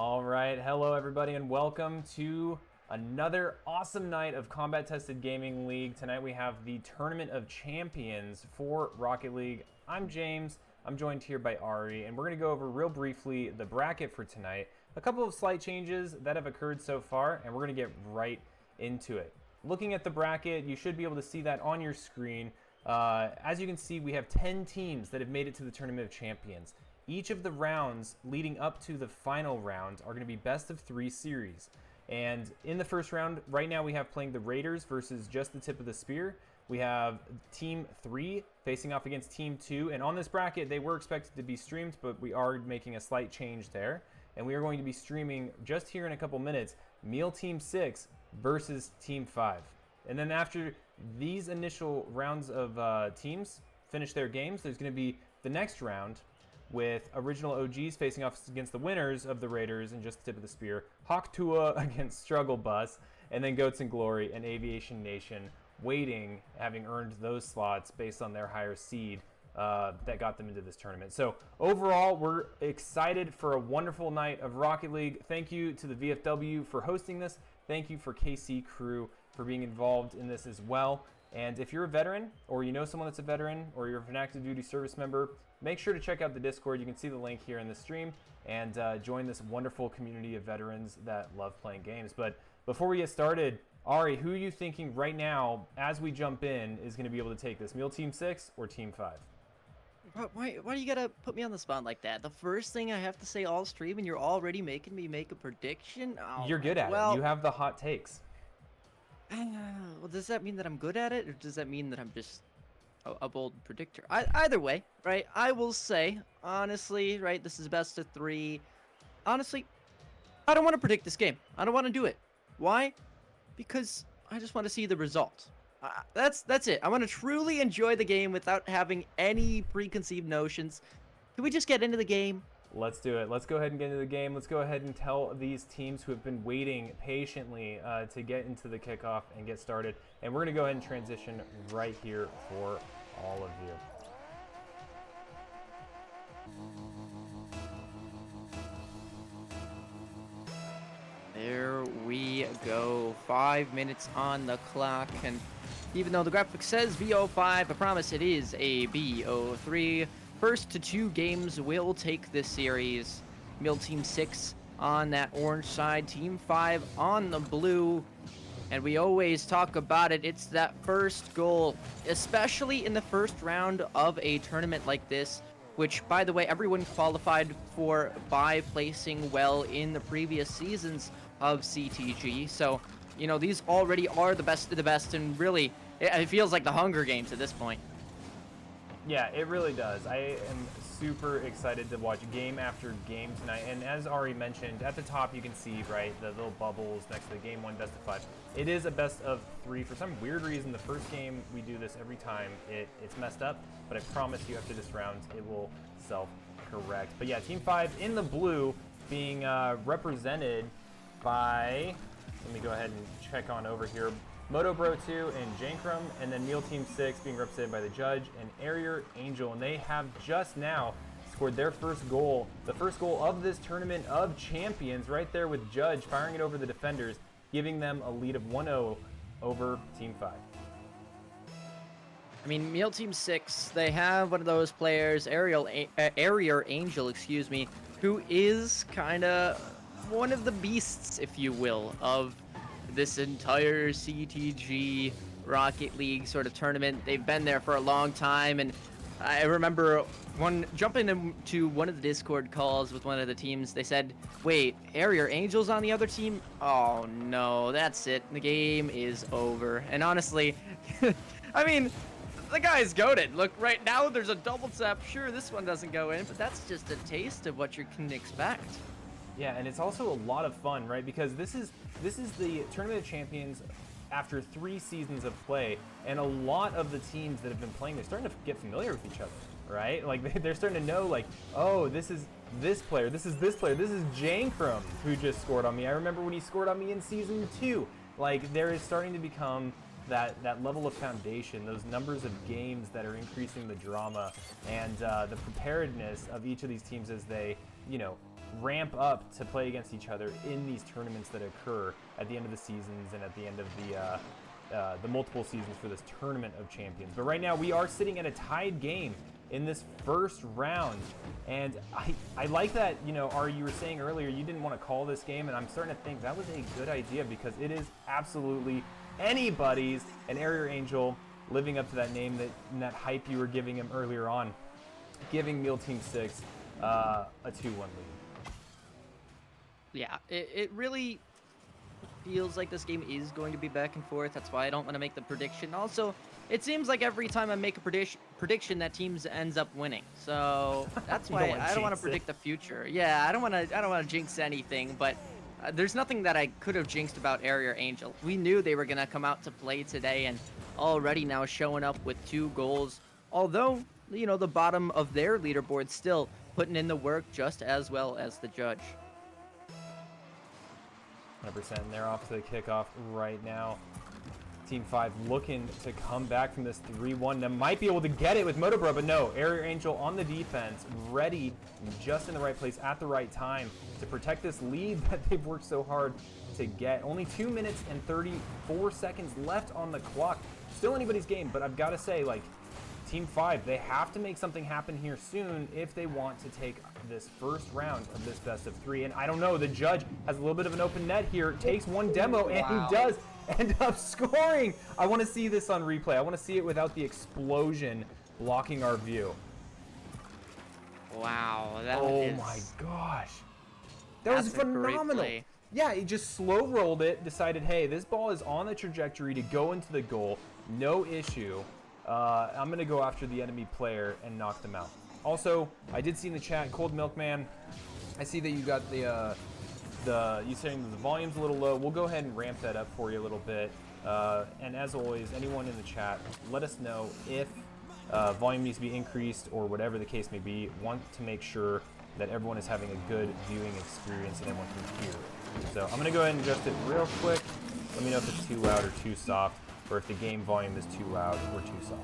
All right, hello everybody and welcome to another awesome night of Combat Tested Gaming League. Tonight we have the Tournament of Champions for Rocket League. I'm James, I'm joined here by Ari, and we're going to go over real briefly the bracket for tonight. A couple of slight changes that have occurred so far, and we're going to get right into it. Looking at the bracket, you should be able to see that on your screen. As you can see, we have 10 teams that have made it to the Tournament of Champions. Each of the rounds leading up to the final round are going to be best of 3 series. And in the first round, right now we have playing the Raiders versus Just the Tip of the Spear. We have Team 3 facing off against Team 2. And on this bracket, they were expected to be streamed, but we are making a slight change there. And we are going to be streaming just here in a couple minutes, Meal Team 6 versus Team 5. And then after these initial rounds of teams finish their games, there's going to be the next round with original OGs facing off against the winners of the Raiders and Just the Tip of the Spear, Hawk Tua against Struggle Bus, and then Goats and Glory and Aviation Nation waiting, having earned those slots based on their higher seed that got them into this tournament. So overall, we're excited for a wonderful night of Rocket League. Thank you to the VFW for hosting this. Thank you for KC Crew for being involved in this as well. And if you're a veteran, or you know someone that's a veteran, or you're an active duty service member, make sure to check out the Discord. You can see the link here in the stream, and join this wonderful community of veterans that love playing games. But before we get started, Ari, who are you thinking right now, as we jump in, is going to be able to take this? Meal Team 6 or Team 5? Why do you gotta put me on the spot like that? The first thing I have to say all stream, and you're already making me make a prediction? Oh, You're good at it. You have the hot takes. Well, does that mean that I'm good at it, or does that mean that I'm just a bold predictor? Either way, right? I will say, honestly, right, this is best of 3. Honestly, I don't want to predict this game. I don't want to do it. Why? Because I just want to see the result. That's it. I want to truly enjoy the game without having any preconceived notions. Can we just get into the game? Let's do it. Let's go ahead and get into the game. Let's go ahead and tell these teams who have been waiting patiently to get into the kickoff and get started. And we're going to go ahead and transition right here for all of you. There we go. 5 minutes on the clock, and even though the graphic says VO5, I promise it is a VO3. First to 2 games will take this series. Meal Team 6 on that orange side, Team 5 on the blue. And we always talk about it. It's that first goal, especially in the first round of a tournament like this, which, by the way, everyone qualified for by placing well in the previous seasons of CTG. So, you know, these already are the best of the best, and really, it feels like the Hunger Games at this point. Yeah, it really does. I am super excited to watch game after game tonight. And as Ari mentioned, at the top you can see, right, the little bubbles next to the game 1 best of 5. It is a best of 3. For some weird reason, the first game we do this every time, it's messed up. But I promise you after this round, it will self-correct. But yeah, Team 5 in the blue being represented by, let me go ahead and check on over here, MotoBro2 and Jankrum, and then Meal Team 6 being represented by the Judge and Arier Angel. And they have just now scored their first goal, the first goal of this Tournament of Champions, right there with Judge firing it over the defenders, giving them a lead of 1-0 over Team 5. I mean, Meal Team 6, they have one of those players, Arier Angel, excuse me, who is kind of one of the beasts, if you will, of this entire CTG Rocket League sort of tournament. They've been there for a long time, and I remember jumping into one of the Discord calls with one of the teams. They said, wait, Arier Angel's on the other team? Oh no, that's it. The game is over. And honestly, I mean, the guy's goated. Look, right now there's a double tap. Sure, this one doesn't go in, but that's just a taste of what you can expect. Yeah, and it's also a lot of fun, right? Because this is the Tournament of Champions after 3 seasons of play, and a lot of the teams that have been playing, they're starting to get familiar with each other, right? Like they're starting to know, like, oh, this is this player, this is this player, this is Jankrum who just scored on me. I remember when he scored on me in Season 2. Like, there is starting to become that level of foundation, those numbers of games that are increasing the drama, and the preparedness of each of these teams as they, ramp up to play against each other in these tournaments that occur at the end of the seasons and at the end of the multiple seasons for this Tournament of Champions. But right now we are sitting at a tied game in this first round, and I like that, Ari, you were saying earlier you didn't want to call this game, and I'm starting to think that was a good idea because it is absolutely anybody's, and Area Angel living up to that name, that hype you were giving him earlier on, giving Meal Team 6 a 2-1 lead. Yeah, it really feels like this game is going to be back and forth. That's why I don't want to make the prediction. Also, it seems like every time I make a prediction, that teams ends up winning. So that's why I don't want to predict the future. Yeah, I don't want to jinx anything. But there's nothing that I could have jinxed about Area Angel. We knew they were gonna come out to play today, and already now showing up with 2 goals. Although the bottom of their leaderboard still putting in the work just as well as the judge. 100%. They're off to the kickoff right now. Team 5 looking to come back from this 3-1. They might be able to get it with Motobro, but no. Area Angel on the defense, ready, just in the right place at the right time to protect this lead that they've worked so hard to get. Only 2 minutes and 34 seconds left on the clock. Still anybody's game, but I've got to say, Team 5, they have to make something happen here soon if they want to take this first round of this best of 3. And I don't know, the judge has a little bit of an open net here, takes one demo, and he does end up scoring. I want to see this on replay. I want to see it without the explosion blocking our view. Wow, oh my gosh. That was phenomenal. Yeah, he just slow rolled it, decided, hey, this ball is on the trajectory to go into the goal. No issue. I'm going to go after the enemy player and knock them out. Also, I did see in the chat, Cold Milkman, I see that you got you saying the volume's a little low. We'll go ahead and ramp that up for you a little bit. And as always, anyone in the chat, let us know if volume needs to be increased or whatever the case may be. Want to make sure that everyone is having a good viewing experience and everyone can hear. So I'm going to go ahead and adjust it real quick. Let me know if it's too loud or too soft, or if the game volume is too loud or too soft.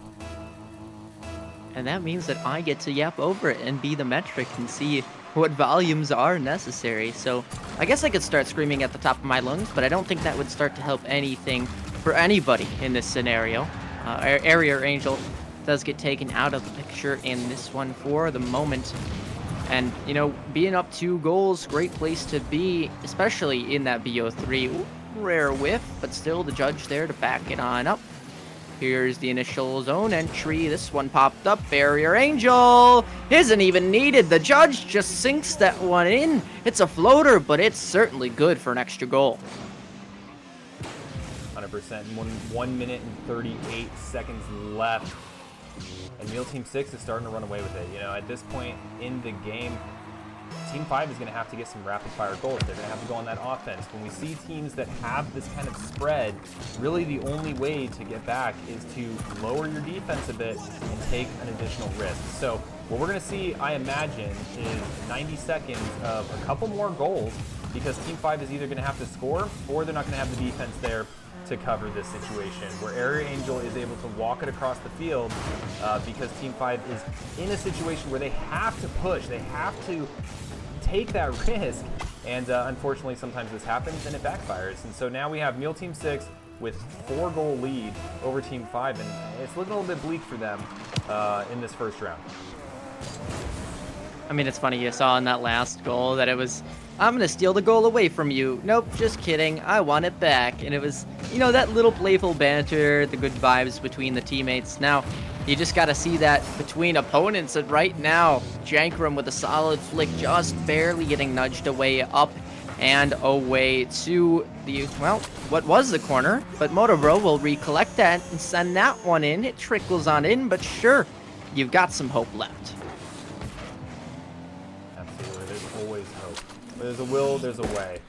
And that means that I get to yap over it and be the metric and see what volumes are necessary. So I guess I could start screaming at the top of my lungs, but I don't think that would start to help anything for anybody in this scenario. Area Angel does get taken out of the picture in this one for the moment. And, being up 2 goals, great place to be, especially in that BO3. Rare whiff, but still the judge there to back it on up. Here's the initial zone entry. This one popped up. Area Angel isn't even needed. The judge just sinks that one in. It's a floater, but it's certainly good for an extra goal. 100%. 1 minute and 38 seconds left. And Meal Team 6 is starting to run away with it. At this point in the game, Team 5 is going to have to get some rapid-fire goals. They're going to have to go on that offense. When we see teams that have this kind of spread, really the only way to get back is to lower your defense a bit and take an additional risk. So what we're going to see, I imagine, is 90 seconds of a couple more goals, because Team 5 is either going to have to score or they're not going to have the defense there to cover this situation, where Area Angel is able to walk it across the field because Team 5 is in a situation where they have to push, they have to take that risk, and unfortunately sometimes this happens and it backfires. And so now we have Meal Team 6 with 4-goal lead over Team 5, and it's looking a little bit bleak for them in this first round. I mean, it's funny, you saw in that last goal that it was, I'm going to steal the goal away from you. Nope, just kidding. I want it back. And it was, that little playful banter, the good vibes between the teammates. Now, you just got to see that between opponents. And right now, Jankram with a solid flick, just barely getting nudged away up and away to the, what was the corner. But Motobro will recollect that and send that one in. It trickles on in, but sure, you've got some hope left. There's a will, there's a way.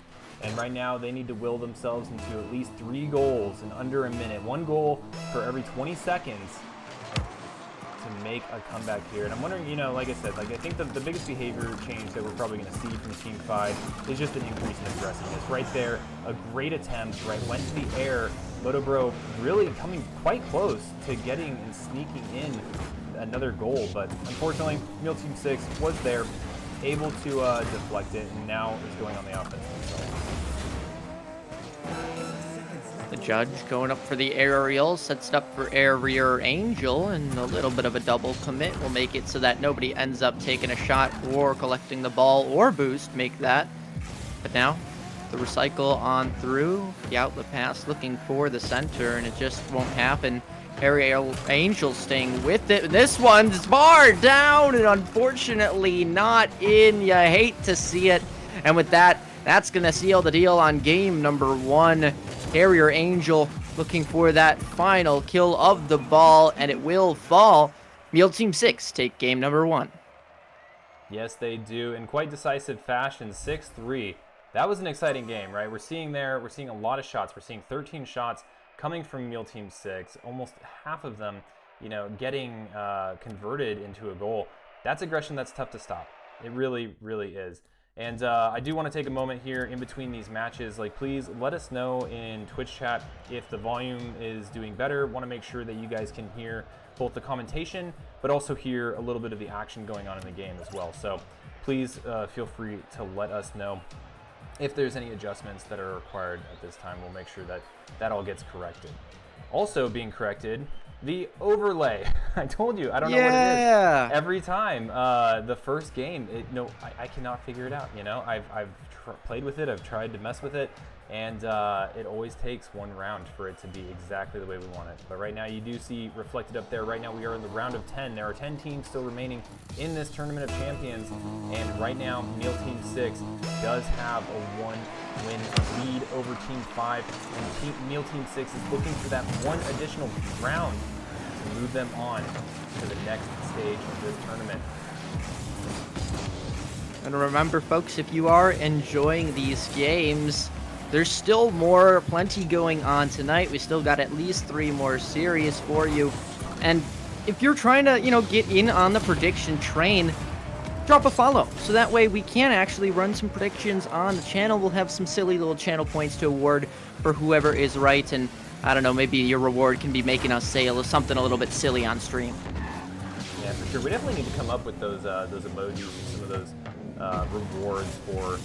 And right now, they need to will themselves into at least 3 goals in under a minute. 1 goal for every 20 seconds to make a comeback here. And I'm wondering, like I said, I think the biggest behavior change that we're probably going to see from Team 5 is just an increase in aggressiveness. Right there, a great attempt, right? Went to the air, Motobro really coming quite close to getting and sneaking in another goal, but unfortunately, Meal Team 6 was there, able to deflect it, and now is going on the offensive side. The Judge going up for the aerial, sets it up for air rear angel, and a little bit of a double commit will make it so that nobody ends up taking a shot or collecting the ball or boost, make that. But now, the recycle on through, the outlet pass looking for the center, and it just won't happen. Aerial Angel staying with it. This one's barred down and unfortunately not in. You hate to see it. And with that, that's going to seal the deal on game number 1. Carrier Angel looking for that final kill of the ball, and it will fall. Meal Team 6 take game number 1. Yes, they do, in quite decisive fashion, 6-3. That was an exciting game, right? We're seeing a lot of shots. We're seeing 13 shots coming from Meal Team 6, almost half of them, getting converted into a goal. That's aggression that's tough to stop. It really, really is. And I do want to take a moment here in between these matches. Please let us know in Twitch chat if the volume is doing better. Want to make sure that you guys can hear both the commentation, but also hear a little bit of the action going on in the game as well. So please feel free to let us know if there's any adjustments that are required at this time. We'll make sure that that all gets corrected. Also being corrected, the overlay. I told you, I don't know what it is. Every time, the first game, I cannot figure it out. I've played with it, I've tried to mess with it, and it always takes one round for it to be exactly the way we want it. But right now, you do see reflected up there. Right now, we are in the round of 10. There are 10 teams still remaining in this Tournament of Champions, and right now, Meal Team 6 does have a 1-win lead over Team 5, and Meal Team 6 is looking for that one additional round to move them on to the next stage of this tournament. And remember, folks, if you are enjoying these games, there's still plenty going on tonight. We still got at least 3 more series for you. And if you're trying to, get in on the prediction train, drop a follow. So that way we can actually run some predictions on the channel. We'll have some silly little channel points to award for whoever is right. And I don't know, maybe your reward can be making us say something a little bit silly on stream. Yeah, for sure. We definitely need to come up with those emojis and some of those rewards for,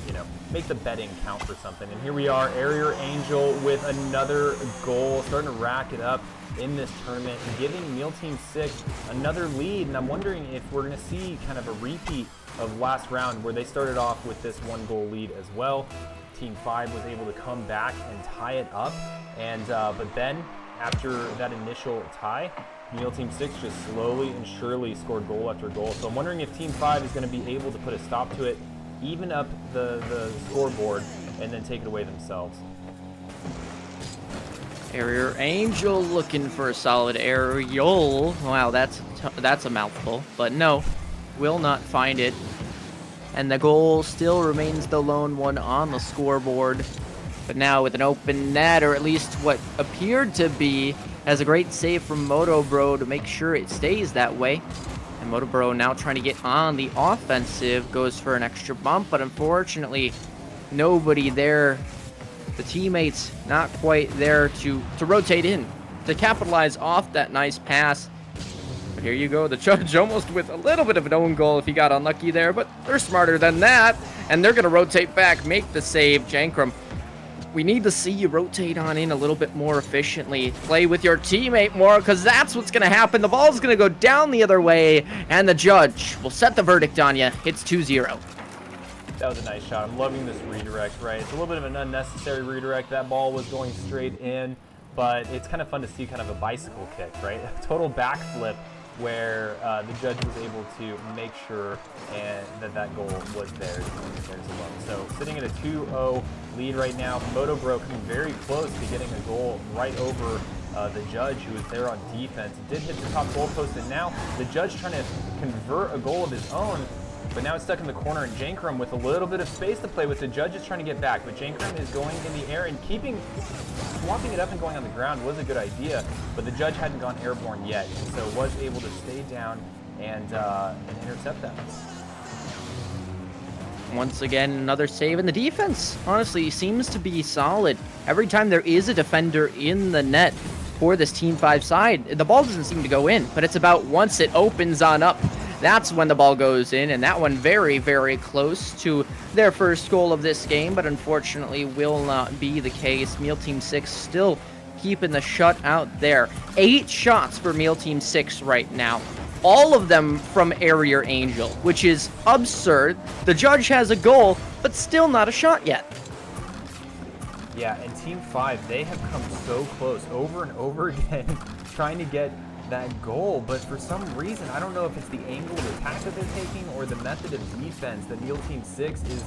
make the betting count for something. And here we are, Carrier Angel with another goal, starting to rack it up in this tournament and giving Meal Team 6 another lead. And I'm wondering if we're going to see kind of a repeat of last round where they started off with this 1-goal lead as well. Team 5 was able to come back and tie it up, and but then after that initial tie, Meal Team 6 just slowly and surely scored goal after goal. So I'm wondering if Team 5 is going to be able to put a stop to it, even up the scoreboard, and then take it away themselves. Carrier Angel looking for a solid aerial. Wow, that's a mouthful, but no, will not find it. And the goal still remains the lone one on the scoreboard. But now with an open net, or at least what appeared to be, has a great save from Motobro to make sure it stays that way. And Motobro now trying to get on the offensive, goes for an extra bump, but unfortunately, nobody there. The teammates not quite there to rotate in, to capitalize off that nice pass. But here you go, the Judge almost with a little bit of an own goal if he got unlucky there, but they're smarter than that, and they're going to rotate back, make the save. Jankram, we need to see you rotate on in a little bit more efficiently. Play with your teammate more, because that's what's going to happen. The ball's going to go down the other way, and the Judge will set the verdict on you. It's 2-0. That was a nice shot. I'm loving this redirect, right? It's a little bit of an unnecessary redirect. That ball was going straight in, but it's kind of fun to see kind of a bicycle kick, right? A total backflip where the Judge was able to make sure that goal was theirs alone. So sitting at a 2-0 lead right now. Motobro coming very close to getting a goal right over the Judge, who was there on defense. Did hit the top goalpost, and now the Judge trying to convert a goal of his own. But now it's stuck in the corner, and Jankram with a little bit of space to play with. The Judge is trying to get back, but Jankram is going in the air and swapping it up and going on the ground was a good idea, but the Judge hadn't gone airborne yet, and so was able to stay down and intercept that. Once again, another save, and the defense, honestly, seems to be solid. Every time there is a defender in the net for this Team 5 side, the ball doesn't seem to go in, but it's about once it opens on up, that's when the ball goes in, and that one very, very close to their first goal of this game, but unfortunately will not be the case. Meal Team 6 still keeping the shutout there. 8 shots for Meal Team 6 right now. All of them from Area Angel, which is absurd. The judge has a goal, but still not a shot yet. Yeah, and Team 5, they have come so close over and over again trying to get that goal, but for some reason, I don't know if it's the angle of attack that they're taking or the method of defense that Meal Team 6 is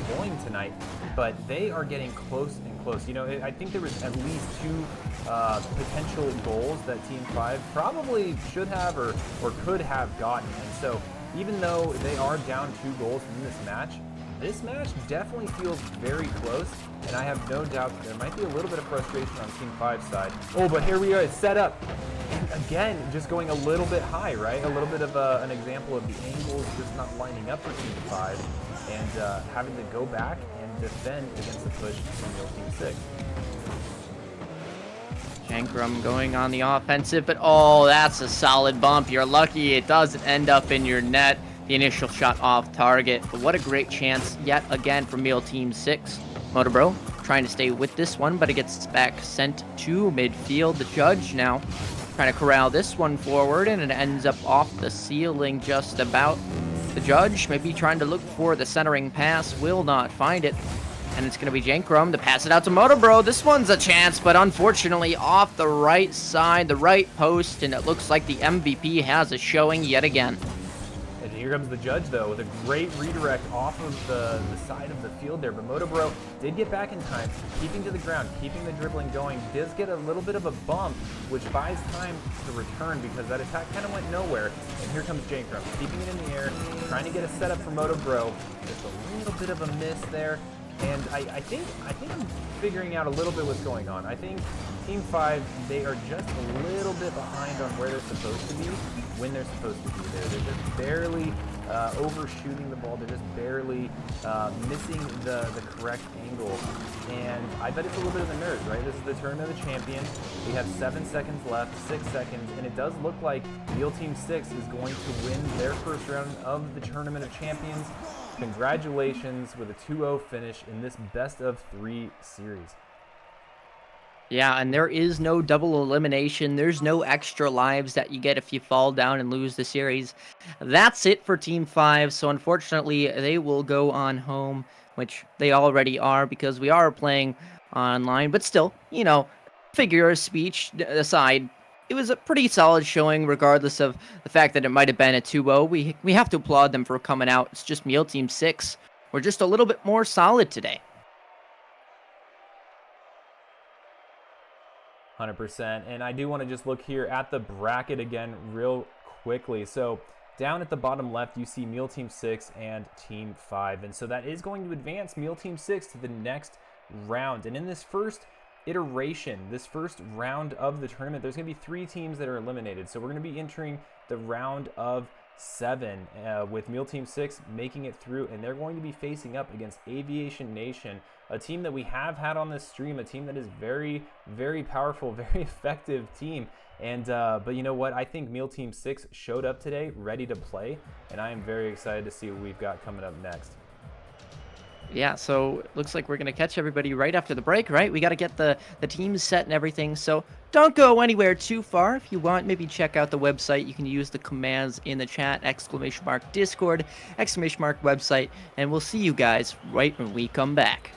employing tonight, but they are getting close and close. You know, I think there was at least 2 potential goals that Team 5 probably should have or could have gotten, and so even though they are down 2 goals in this match definitely feels very close, and I have no doubt that there might be a little bit of frustration on Team 5's side. Oh, but here we are, it's set up. And again, just going a little bit high, right? A little bit of an example of the angles just not lining up for Team 5 and having to go back and defend against the push from Real Team 6. Jankrum going on the offensive, but oh, that's a solid bump. You're lucky it doesn't end up in your net. The initial shot off target, but what a great chance yet again for Meal Team 6. Motobro trying to stay with this one, but it gets back sent to midfield. The judge now trying to corral this one forward, and it ends up off the ceiling just about. The judge maybe trying to look for the centering pass, will not find it. And it's going to be Jankrum to pass it out to Motobro. This one's a chance, but unfortunately off the right side, the right post, and it looks like the MVP has a showing yet again. And here comes the judge, though, with a great redirect off of the side of the field there. But Motobro did get back in time, keeping to the ground, keeping the dribbling going. Does get a little bit of a bump, which buys time to return because that attack kind of went nowhere. And here comes Jankrum, keeping it in the air, trying to get a setup for Motobro. Just a little bit of a miss there. And I think I'm figuring out a little bit what's going on. I think Team 5, they are just a little bit behind on where they're supposed to be when they're supposed to be there. They're just barely overshooting the ball. They're just barely missing the correct angle. And I bet it's a little bit of the nerves, right? This is the Tournament of the Champions. We have 7 seconds left, 6 seconds, and it does look like Meal Team 6 is going to win their first round of the Tournament of Champions. Congratulations with a 2-0 finish in this best-of-3 series. Yeah, and there is no double elimination. There's no extra lives that you get if you fall down and lose the series. That's it for Team 5, so unfortunately they will go on home, which they already are because we are playing online. But still, you know, figure of speech aside, it was a pretty solid showing regardless of the fact that it might have been a 2-0. We have to applaud them for coming out. It's just Meal Team 6. We're just a little bit more solid today. 100%. And I do want to just look here at the bracket again real quickly. So down at the bottom left, you see Meal Team 6 and Team 5. And so that is going to advance Meal Team 6 to the next round. And in this first iteration, this first round of the tournament, there's going to be 3 teams that are eliminated. So we're going to be entering the round of 7 with Meal Team 6 making it through, and they're going to be facing up against Aviation Nation, a team that we have had on this stream, a team that is very, very powerful, very effective team. And but you know what? I think Meal Team 6 showed up today ready to play, and I am very excited to see what we've got coming up next. Yeah, so it looks like we're going to catch everybody right after the break, right? We got to get the teams set and everything, so don't go anywhere too far. If you want, maybe check out the website. You can use the commands in the chat, !Discord, !website, and we'll see you guys right when we come back.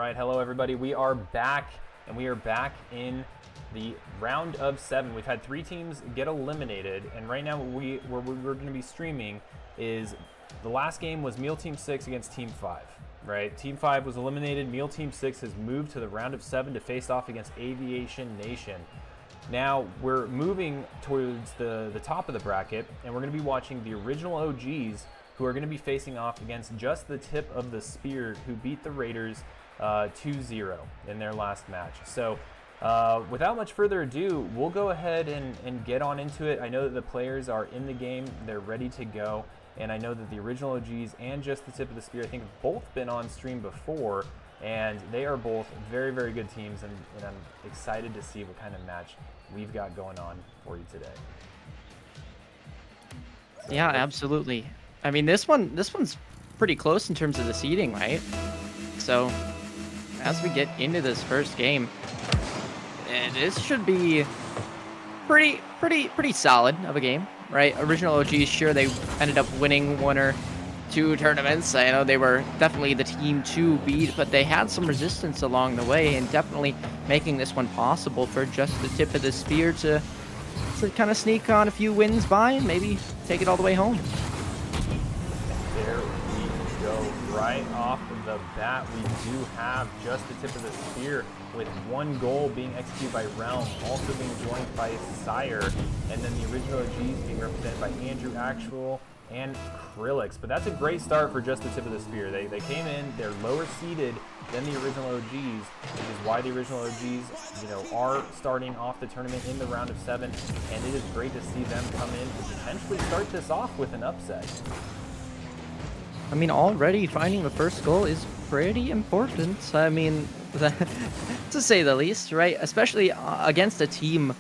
right, hello everybody. We are back, and we are back in the round of 7. We've had 3 teams get eliminated, and right now we're going to be streaming is the last game was Meal Team 6 against Team 5, right? Team 5 was eliminated. Meal Team 6 has moved to the round of 7 to face off against Aviation Nation. Now we're moving towards the top of the bracket, and we're going to be watching the original OGs, who are going to be facing off against Just the Tip of the Spear, who beat the Raiders 2-0 in their last match. So without much further ado, we'll go ahead and get on into it. I know that the players are in the game, they're ready to go, and I know that the original OGs and Just the Tip of the Spear, I think, have both been on stream before, and they are both very, very good teams, and I'm excited to see what kind of match we've got going on for you today. So yeah, absolutely. I mean, this one's pretty close in terms of the seeding, right? So as we get into this first game, this should be pretty solid of a game, right? Original OGs, sure, they ended up winning 1 or 2 tournaments. I know they were definitely the team to beat, but they had some resistance along the way, and definitely making this one possible for Just the Tip of the Spear to kind of sneak on a few wins by and maybe take it all the way home. There we go. Right off the bat, we do have Just the Tip of the Spear with 1 goal being executed by Realm, also being joined by Sire, and then the original OGs being represented by Andrew Actual and Krillix. But that's a great start for Just the Tip of the Spear. They came in, they're lower seeded than the original OGs, which is why the original OGs, are starting off the tournament in the round of 7, and it is great to see them come in and potentially start this off with an upset. I mean, already finding the first goal is pretty important. I mean, to say the least, right? Especially against a team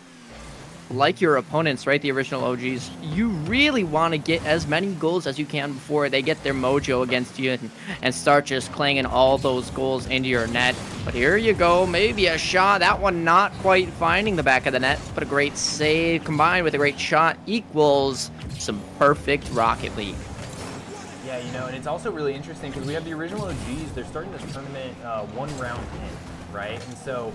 like your opponents, right? The original OGs. You really want to get as many goals as you can before they get their mojo against you and start just clanging all those goals into your net. But here you go. Maybe a shot. That one not quite finding the back of the net, but a great save combined with a great shot equals some perfect Rocket League. Yeah, and it's also really interesting because we have the original OGs. They're starting this tournament 1 round in, right? And so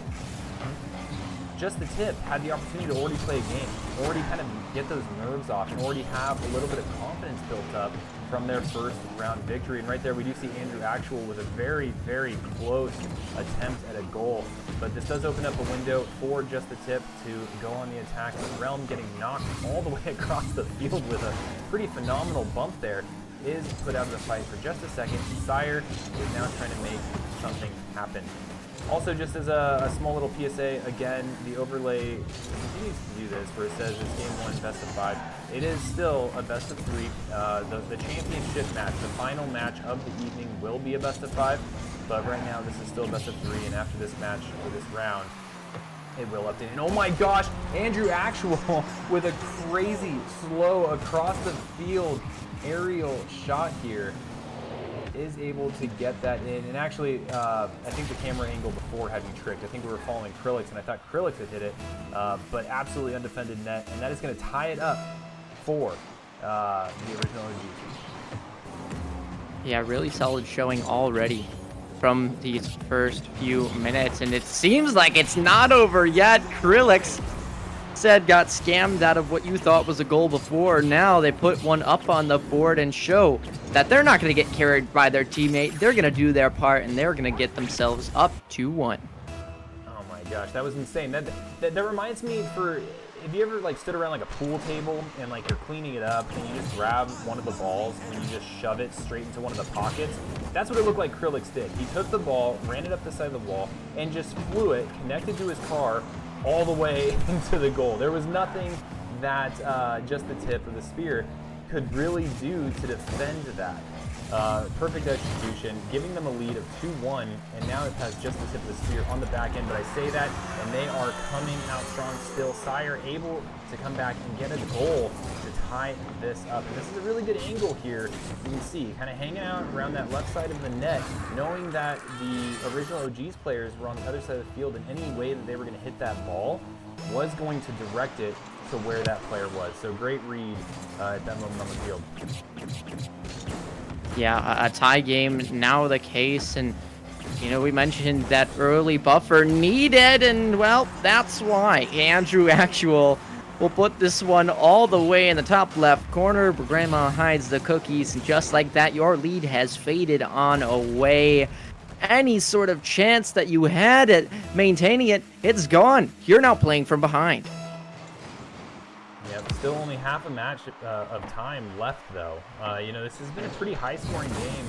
Just the Tip had the opportunity to already play a game, already kind of get those nerves off, and already have a little bit of confidence built up from their first round victory. And right there, we do see Andrew Actual with a very, very close attempt at a goal. But this does open up a window for Just the Tip to go on the attack, with Realm getting knocked all the way across the field with a pretty phenomenal bump there. Is put out of the fight for just a second. Sire is now trying to make something happen. Also, just as a small little PSA, again, the overlay continues to do this, where it says it's game 1, best of 5. It is still a best of 3. The championship match, the final match of the evening, will be a best of 5, but right now this is still a best of 3, and after this match, or this round, it will update. And oh my gosh, Andrew Actual with a crazy slow across the field aerial shot here is able to get that in. And actually, I think the camera angle before had me tricked. I think we were following Krillix, and I thought Krillix had hit it, but absolutely undefended net, and that is going to tie it up for the original OG. Yeah, really solid showing already from these first few minutes, and it seems like it's not over yet. Krillix said got scammed out of what you thought was a goal before. Now they put one up on the board and show that they're not going to get carried by their teammate. They're going to do their part, and they're going to get themselves up 2-1. Oh my gosh, that was insane. That reminds me, have you ever stood around like a pool table and you're cleaning it up and you just grab one of the balls and you just shove it straight into one of the pockets? That's what it looked like Krillix did. He took the ball, ran it up the side of the wall, and just flew it, connected to his car, all the way into the goal. There was nothing that Just the Tip of the Spear could really do to defend that. Perfect execution, giving them a lead of 2-1, and now it has Just the Tip of the Spear on the back end. But I say that, and they are coming out strong still. Sire able to come back and get a goal to tie this up. And this is a really good angle here. You can see, kind of hanging out around that left side of the net, knowing that the original OGs players were on the other side of the field, and any way that they were going to hit that ball was going to direct it to where that player was. So great read at that moment on the field. Yeah, a tie game now the case, and You know, we mentioned that early buffer needed, and well, that's why Andrew Actual will put this one all the way in the top left corner. Grandma hides the cookies, and just like that, your lead has faded on away. Any sort of chance that you had at maintaining it, it's gone. You're now playing from behind. Yep, still only half a match of time left, though. You know, this has been a pretty high-scoring game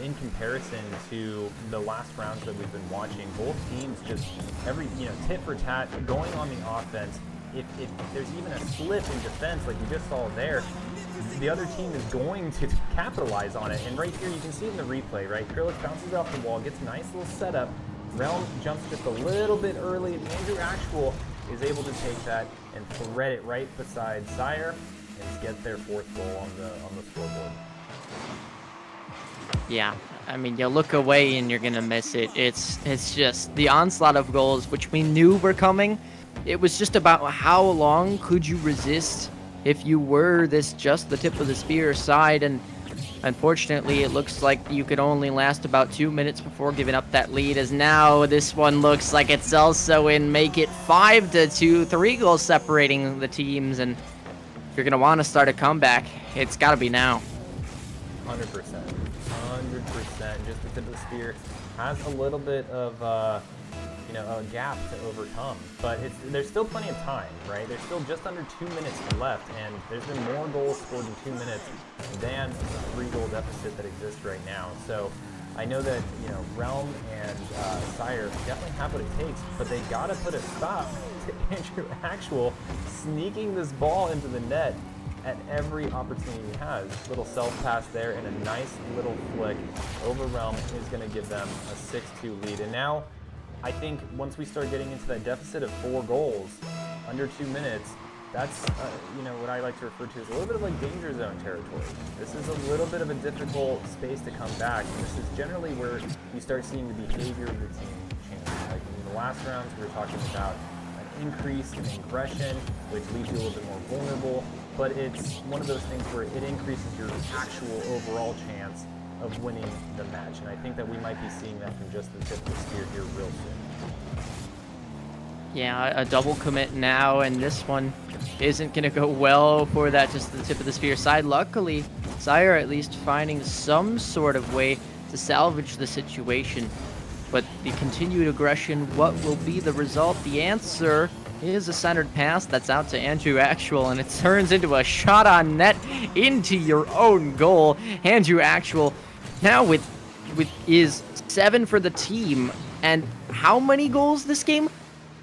in comparison to the last rounds that we've been watching. Both teams just tit for tat, going on the offense. If there's even a slip in defense, like you just saw there, the other team is going to capitalize on it. And right here, you can see in the replay, right? Krillix bounces off the wall, gets a nice little setup. Realm jumps just a little bit early, and Andrew Actual is able to take that and thread it right beside Sire and get their 4th goal on the scoreboard. Yeah, I mean, you look away and you're gonna miss it. It's just the onslaught of goals, which we knew were coming. It was just about how long could you resist if you were just the tip of the spear side, and unfortunately, it looks like you could only last about 2 minutes before giving up that lead, as now this one looks like it's also in make it 5-2, 3 goals separating the teams, and if you're going to want to start a comeback, it's got to be now. 100%. 100%. Just the tip of the spear has a little bit of a gap to overcome, but there's still plenty of time, right? There's still just under 2 minutes left, and there's been more goals scored in 2 minutes than the 3-goal deficit that exists right now. So I know that Realm and Sire definitely have what it takes, but they gotta put a stop to Andrew Actual sneaking this ball into the net at every opportunity he has. Little self-pass there, and a nice little flick over Realm is going to give them a 6-2 lead. And now, I think once we start getting into that deficit of 4 goals under 2 minutes, that's what I like to refer to as a little bit of like danger zone territory. This is a little bit of a difficult space to come back, and this is generally where you start seeing the behavior of the team change. Like in the last rounds, we were talking about an increase in aggression, which leaves you a little bit more vulnerable, but it's one of those things where it increases your actual overall chance of winning the match, and I think that we might be seeing that from just the tip of the spear here real soon. Yeah, a double commit now, and this one isn't going to go well for that just the tip of the spear side. Luckily, Sire at least finding some sort of way to salvage the situation, but the continued aggression, what will be the result? The answer is a centered pass that's out to Andrew Actual, and it turns into a shot on net into your own goal. Andrew Actual now with is 7 for the team, and how many goals this game?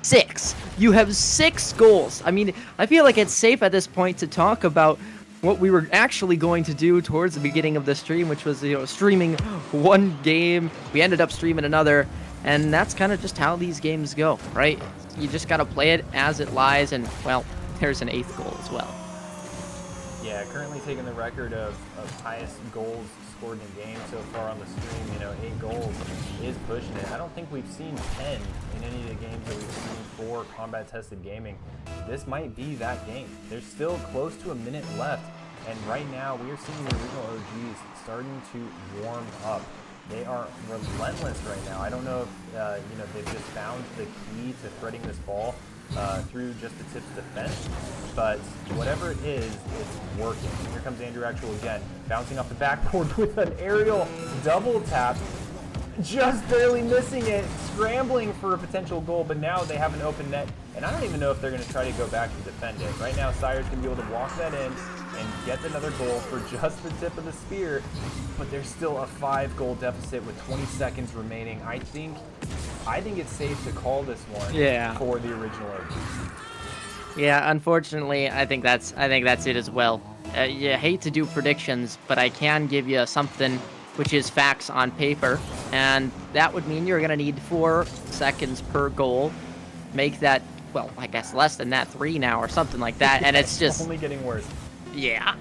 6. You have 6 goals. I mean, I feel like it's safe at this point to talk about what we were actually going to do towards the beginning of the stream, which was streaming one game. We ended up streaming another, and that's kind of just how these games go, right? You just got to play it as it lies, and, well, there's an 8th goal as well. Yeah, currently taking the record of highest goals scored in a game so far on the stream. 8 goals is pushing it. I don't think we've seen 10 in any of the games that we've seen for Combat Tested Gaming. This might be that game. There's still close to a minute left, and right now we are seeing the original OGs starting to warm up. They are relentless right now. I don't know if they've just found the key to threading this ball through just the tip's defense, but whatever it is, it's working. Here comes Andrew Actual again, bouncing off the backboard with an aerial double tap, just barely missing it, scrambling for a potential goal, but now they have an open net, and I don't even know if they're going to try to go back to defend it. Right now, Sire's going to be able to walk that in and get another goal for just the tip of the spear, but there's still a 5-goal deficit with 20 seconds remaining. I think it's safe to call this one for the original OG. Yeah, unfortunately, I think that's it as well. You hate to do predictions, but I can give you something which is facts on paper, and that would mean you're going to need 4 seconds per goal. Make that, well, I guess less than that, 3 now or something like that, and it's just only getting worse. Yeah.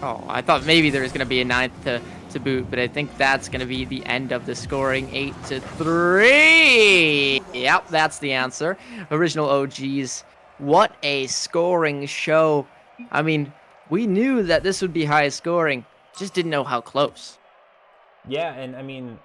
Oh, I thought maybe there was going to be a 9th to boot, but I think that's going to be the end of the scoring. 8-3. Yep, that's the answer. Original OGs. What a scoring show. I mean, we knew that this would be high scoring, just didn't know how close. Yeah, and I mean,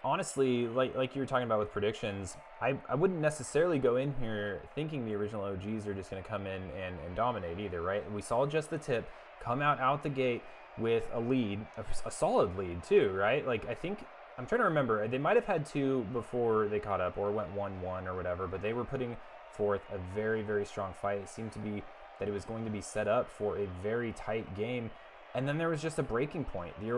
honestly, like you were talking about with predictions, I wouldn't necessarily go in here thinking the original OGs are just going to come in and dominate either, right? We saw just the tip come out the gate with a lead, a solid lead too, right? Like I think I'm trying to remember, they might have had two before they caught up or went 1-1 or whatever, but they were putting forth a very, very strong fight. It seemed to be that it was going to be set up for a very tight game. And then there was just a breaking point. The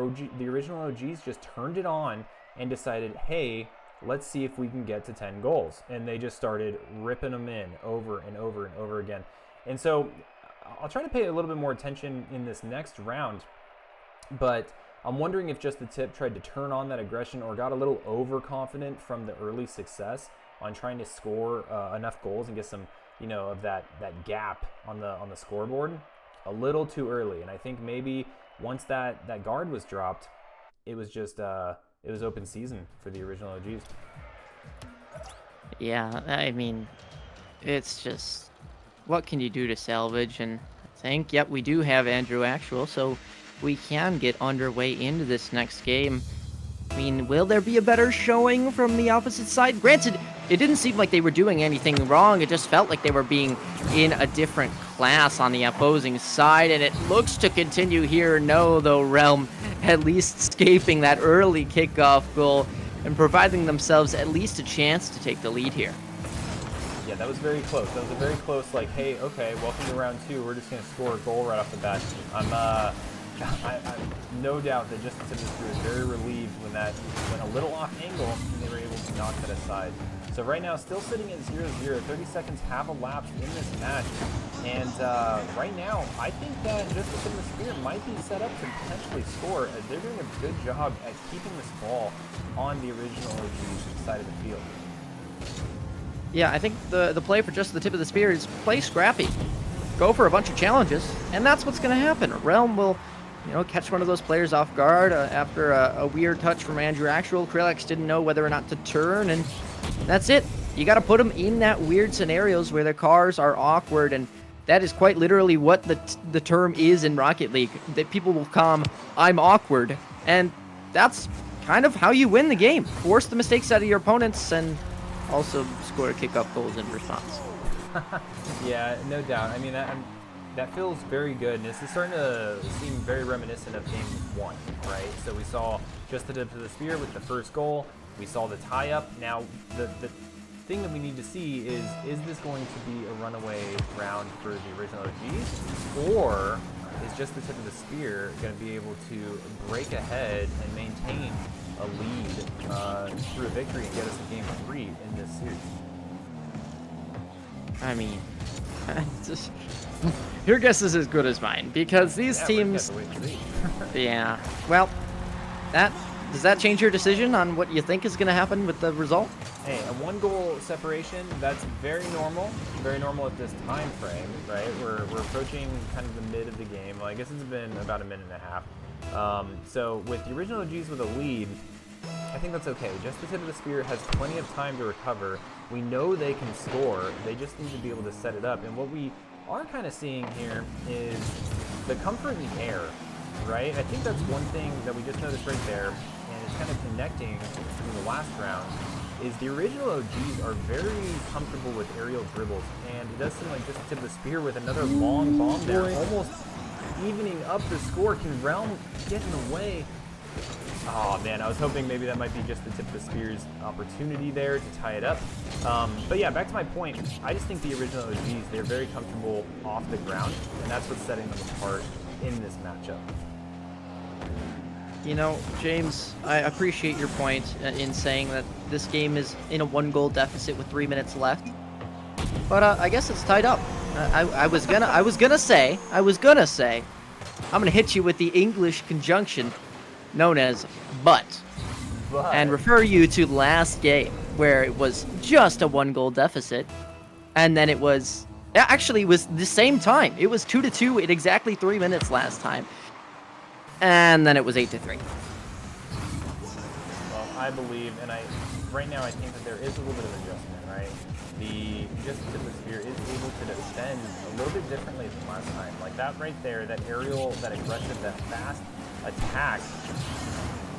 original OGs just turned it on and decided, hey, let's see if we can get to 10 goals. And they just started ripping them in over and over and over again. And so I'll try to pay a little bit more attention in this next round, but I'm wondering if just the tip tried to turn on that aggression or got a little overconfident from the early success on trying to score enough goals and get some, of that gap on the scoreboard a little too early. And I think maybe once that guard was dropped, it was just it was open season for the original OGs. Yeah, I mean, it's just, what can you do to salvage? And I think, yep, we do have Andrew Actual, so we can get underway into this next game. I mean, will there be a better showing from the opposite side? Granted, it didn't seem like they were doing anything wrong. It just felt like they were being in a different class on the opposing side, and it looks to continue here. No, though, Realm at least escaping that early kickoff goal and providing themselves at least a chance to take the lead here. Yeah, that was very close. That was a very close, like, hey, okay, welcome to round two. We're just going to score a goal right off the bat. I'm no doubt that just the tip of the spear is very relieved when that went a little off angle and they were able to knock that aside. So right now, still sitting at 0-0. 30 seconds have elapsed in this match. And right now, I think that just the tip of the spear might be set up to potentially score. They're doing a good job at keeping this ball on the original OG side of the field. Yeah, I think the play for just the tip of the spear is play scrappy. Go for a bunch of challenges, and that's what's going to happen. Realm will, catch one of those players off guard after a weird touch from Andrew Actual. Krillex didn't know whether or not to turn, and that's it. You got to put them in that weird scenarios where their cars are awkward, and that is quite literally what the term is in Rocket League. That people will come, I'm awkward, and that's kind of how you win the game. Force the mistakes out of your opponents, and also score kickoff goals in response. Yeah, no doubt. I mean, that feels very good, and this is starting to seem very reminiscent of game one, right? So we saw just the tip of the spear with the first goal. We saw the tie-up. Now, the thing that we need to see is this going to be a runaway round for the original OGs, or is just the tip of the spear going to be able to break ahead and maintain a lead through a victory and get us to game 3 in this series? I mean, your guess is as good as mine, because these teams... Yeah, well, does that change your decision on what you think is going to happen with the result? Hey, a 1-goal separation, that's very normal at this time frame, right? We're approaching kind of the mid of the game. Well, I guess it's been about a minute and a half. So with the original OGs with a lead, I think that's okay. Just the tip of the spear has plenty of time to recover. We know they can score. They just need to be able to set it up. And what we are kind of seeing here is the comfort in the air, right? I think that's one thing that we just noticed right there, and it's kind of connecting from the last round, is the original OGs are very comfortable with aerial dribbles. And it does seem like just the tip of the spear with another long bomb there, almost evening up the score. Can Realm get in the way? Oh man, I was hoping maybe that might be just the tip of the spear's opportunity there to tie it up. But yeah, back to my point, I just think the original OGs, they're very comfortable off the ground, and that's what's setting them apart in this matchup. James, I appreciate your point in saying that this game is in a 1-goal deficit with 3 minutes left. But I guess it's tied up. I was gonna say, I'm gonna hit you with the English conjunction known as but, and refer you to last game where it was just a 1-goal deficit, and then it was the same time. It was 2-2 in exactly 3 minutes last time, and then it was 8-3. Well, I believe, and right now I think that there is a little bit of adjustment, right? Just the tip of the spear is able to defend a little bit differently than last time. Like that right there, that aerial, that aggressive, that fast attack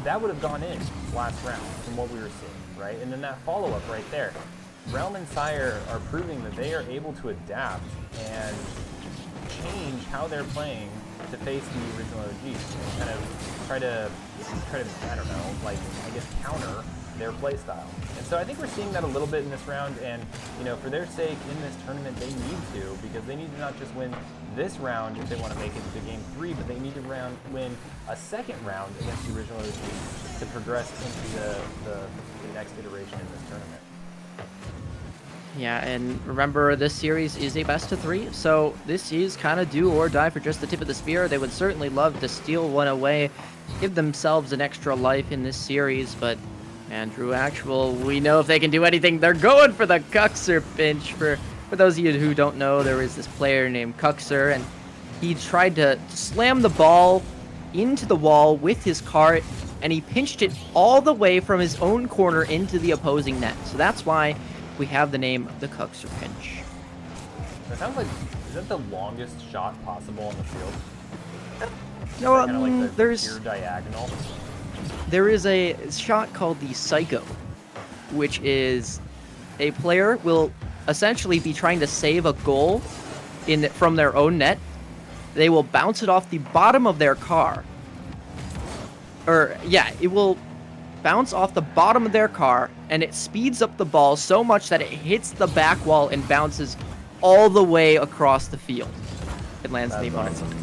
that would have gone in last round from what we were seeing, right? And then that follow-up right there. Realm and Sire are proving that they are able to adapt and change how they're playing to face the original OGs and kind of try to, I don't know, like, I guess counter their play style. And so I think we're seeing that a little bit in this round, and you know, for their sake in this tournament, they need to, because they need to not just win this round if they want to make it to game 3, but they need to win a second round against the original OGs to progress into the next iteration in this tournament. Yeah, and remember, this series is a best-of-3, so this is kind of do or die for just the tip of the spear. They would certainly love to steal one away, give themselves an extra life in this series, but Andrew Actual, we know if they can do anything, they're going for the Cuxer pinch. For those of you who don't know, there is this player named Cuxer, and he tried to slam the ball into the wall with his cart, and he pinched it all the way from his own corner into the opposing net. So that's why we have the name the Cuxer pinch. That sounds like, is that the longest shot possible on the field? No, kind of like the there's pure diagonal. There is a shot called the Psycho, which is a player will essentially be trying to save a goal from their own net. They will bounce it off the bottom of their car. It will bounce off the bottom of their car, and it speeds up the ball so much that it hits the back wall and bounces all the way across the field. It lands in the opponent's end.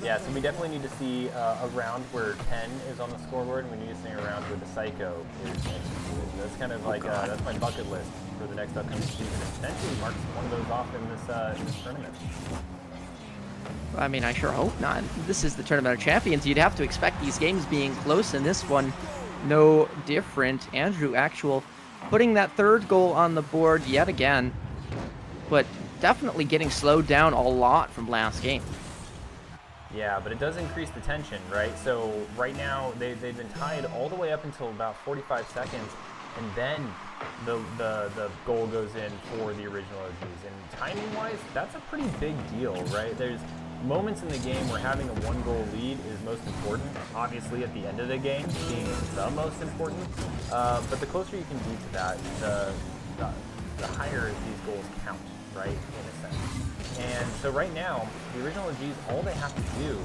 Yeah, so we definitely need to see a round where 10 is on the scoreboard, and we need to see a round where the Psycho is. That's kind of like, that's my bucket list for the next upcoming season, and potentially marks one of those off in this tournament. I mean, I sure hope not. This is the Tournament of Champions. You'd have to expect these games being close, and this one no different. Andrew Actual putting that third goal on the board yet again, but definitely getting slowed down a lot from last game. Yeah, but it does increase the tension, right? So right now they've been tied all the way up until about 45 seconds, and then the goal goes in for the original OGs. And timing-wise, that's a pretty big deal, right? There's moments in the game where having a one-goal lead is most important. Obviously, at the end of the game, being the most important. But the closer you can be to that, the higher these goals count, right? In a sense. And so right now, the original OGs, all they have to do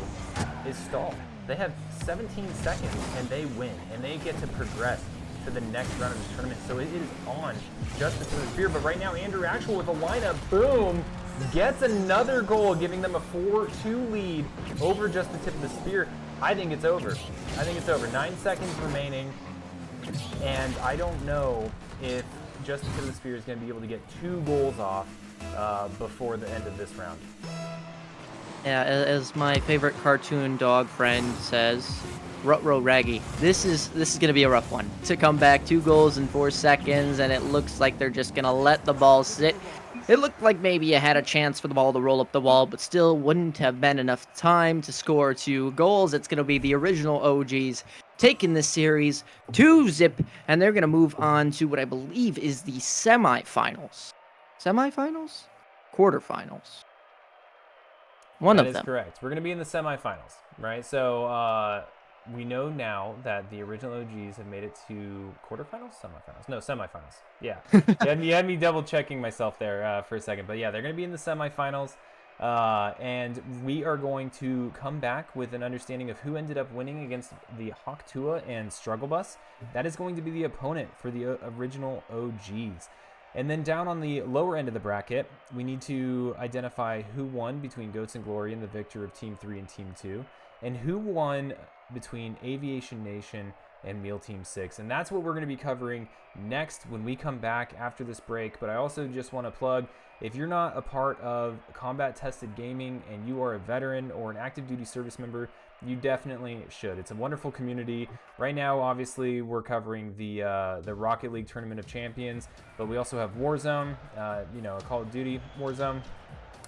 is stall. They have 17 seconds and they win, and they get to progress to the next round of the tournament. So it is on Justice to the Spear. But right now, Andrew Actual with a lineup, boom, gets another goal, giving them a 4-2 lead over Just the Tip of the Spear. I think it's over. I think it's over. 9 seconds remaining, and I don't know if Just the Tip of the Spear is going to be able to get 2 goals off before the end of this round. Yeah, as my favorite cartoon dog friend says, Rutro Raggy, this is gonna be a rough one. To come back 2 goals in 4 seconds, and it looks like they're just gonna let the ball sit. It looked like maybe you had a chance for the ball to roll up the wall, but still wouldn't have been enough time to score 2 goals. It's gonna be the original OGs taking this series 2-0, and they're gonna move on to what I believe is the semifinals. Semifinals? Quarterfinals. One of them. That is correct. We're going to be in the semifinals, right? So we know now that the original OGs have made it to quarterfinals? Semifinals? No, semifinals. Yeah. you had me double checking myself there for a second. But yeah, they're going to be in the semifinals. And we are going to come back with an understanding of who ended up winning against the Hawk Tua and Struggle Bus. That is going to be the opponent for the original OGs. And then down on the lower end of the bracket, we need to identify who won between Goats and Glory and the victor of Team 3 and Team 2, and who won between Aviation Nation and Meal Team 6. And that's what we're going to be covering next when we come back after this break. But I also just want to plug, if you're not a part of Combat Tested Gaming and you are a veteran or an active duty service member, you definitely should. It's a wonderful community. Right now, obviously, we're covering the Rocket League Tournament of Champions, but we also have Warzone, Call of Duty Warzone.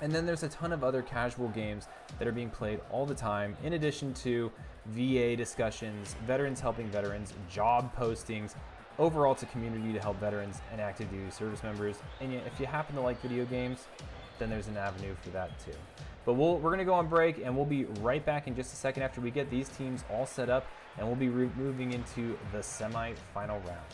And then there's a ton of other casual games that are being played all the time, in addition to VA discussions, veterans helping veterans, job postings. Overall, it's a community to help veterans and active duty service members. And if you happen to like video games, then there's an avenue for that too. But we're going to go on break, and we'll be right back in just a second after we get these teams all set up, and we'll be moving into the semi-final round.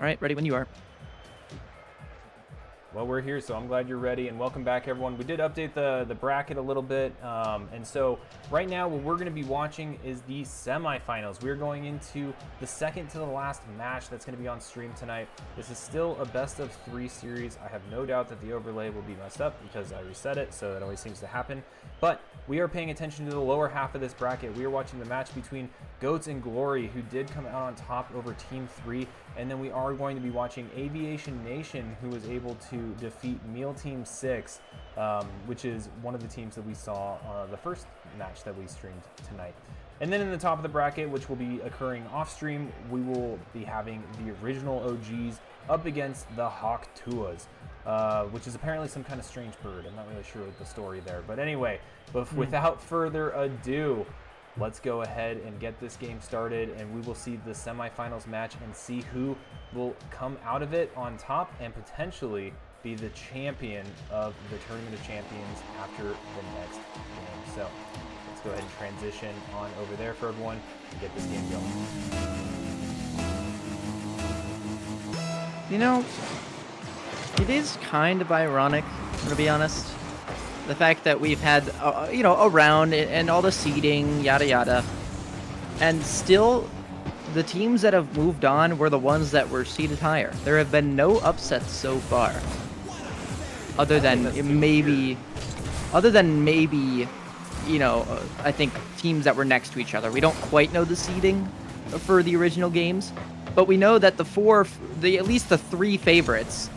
All right, ready when you are. Well, we're here, so I'm glad you're ready, and welcome back, everyone. We did update the bracket a little bit, and so right now what we're going to be watching is the semifinals. We're going into the second to the last match that's going to be on stream tonight. This is still a best-of-3 series. I have no doubt that the overlay will be messed up because I reset it, so that always seems to happen. But we are paying attention to the lower half of this bracket. We are watching the match between Goats and Glory, who did come out on top over Team 3, and then we are going to be watching Aviation Nation, who was able to defeat Meal Team 6, which is one of the teams that we saw the first match that we streamed tonight. And then in the top of the bracket, which will be occurring off stream, we will be having the original OGs up against the Hawk Tuas, which is apparently some kind of strange bird. I'm not really sure what the story there, but anyway, without further ado, let's go ahead and get this game started, and we will see the semifinals match and see who will come out of it on top and potentially be the champion of the Tournament of Champions after the next game. So let's go ahead and transition on over there for everyone and get this game going. You know, it is kind of ironic, to be honest. The fact that we've had, you know, a round and all the seeding, yada yada, and still the teams that have moved on were the ones that were seeded higher. There have been no upsets so far, other than maybe, you know, I think teams that were next to each other. We don't quite know the seeding for the original games, but we know that at least the 3 favorites,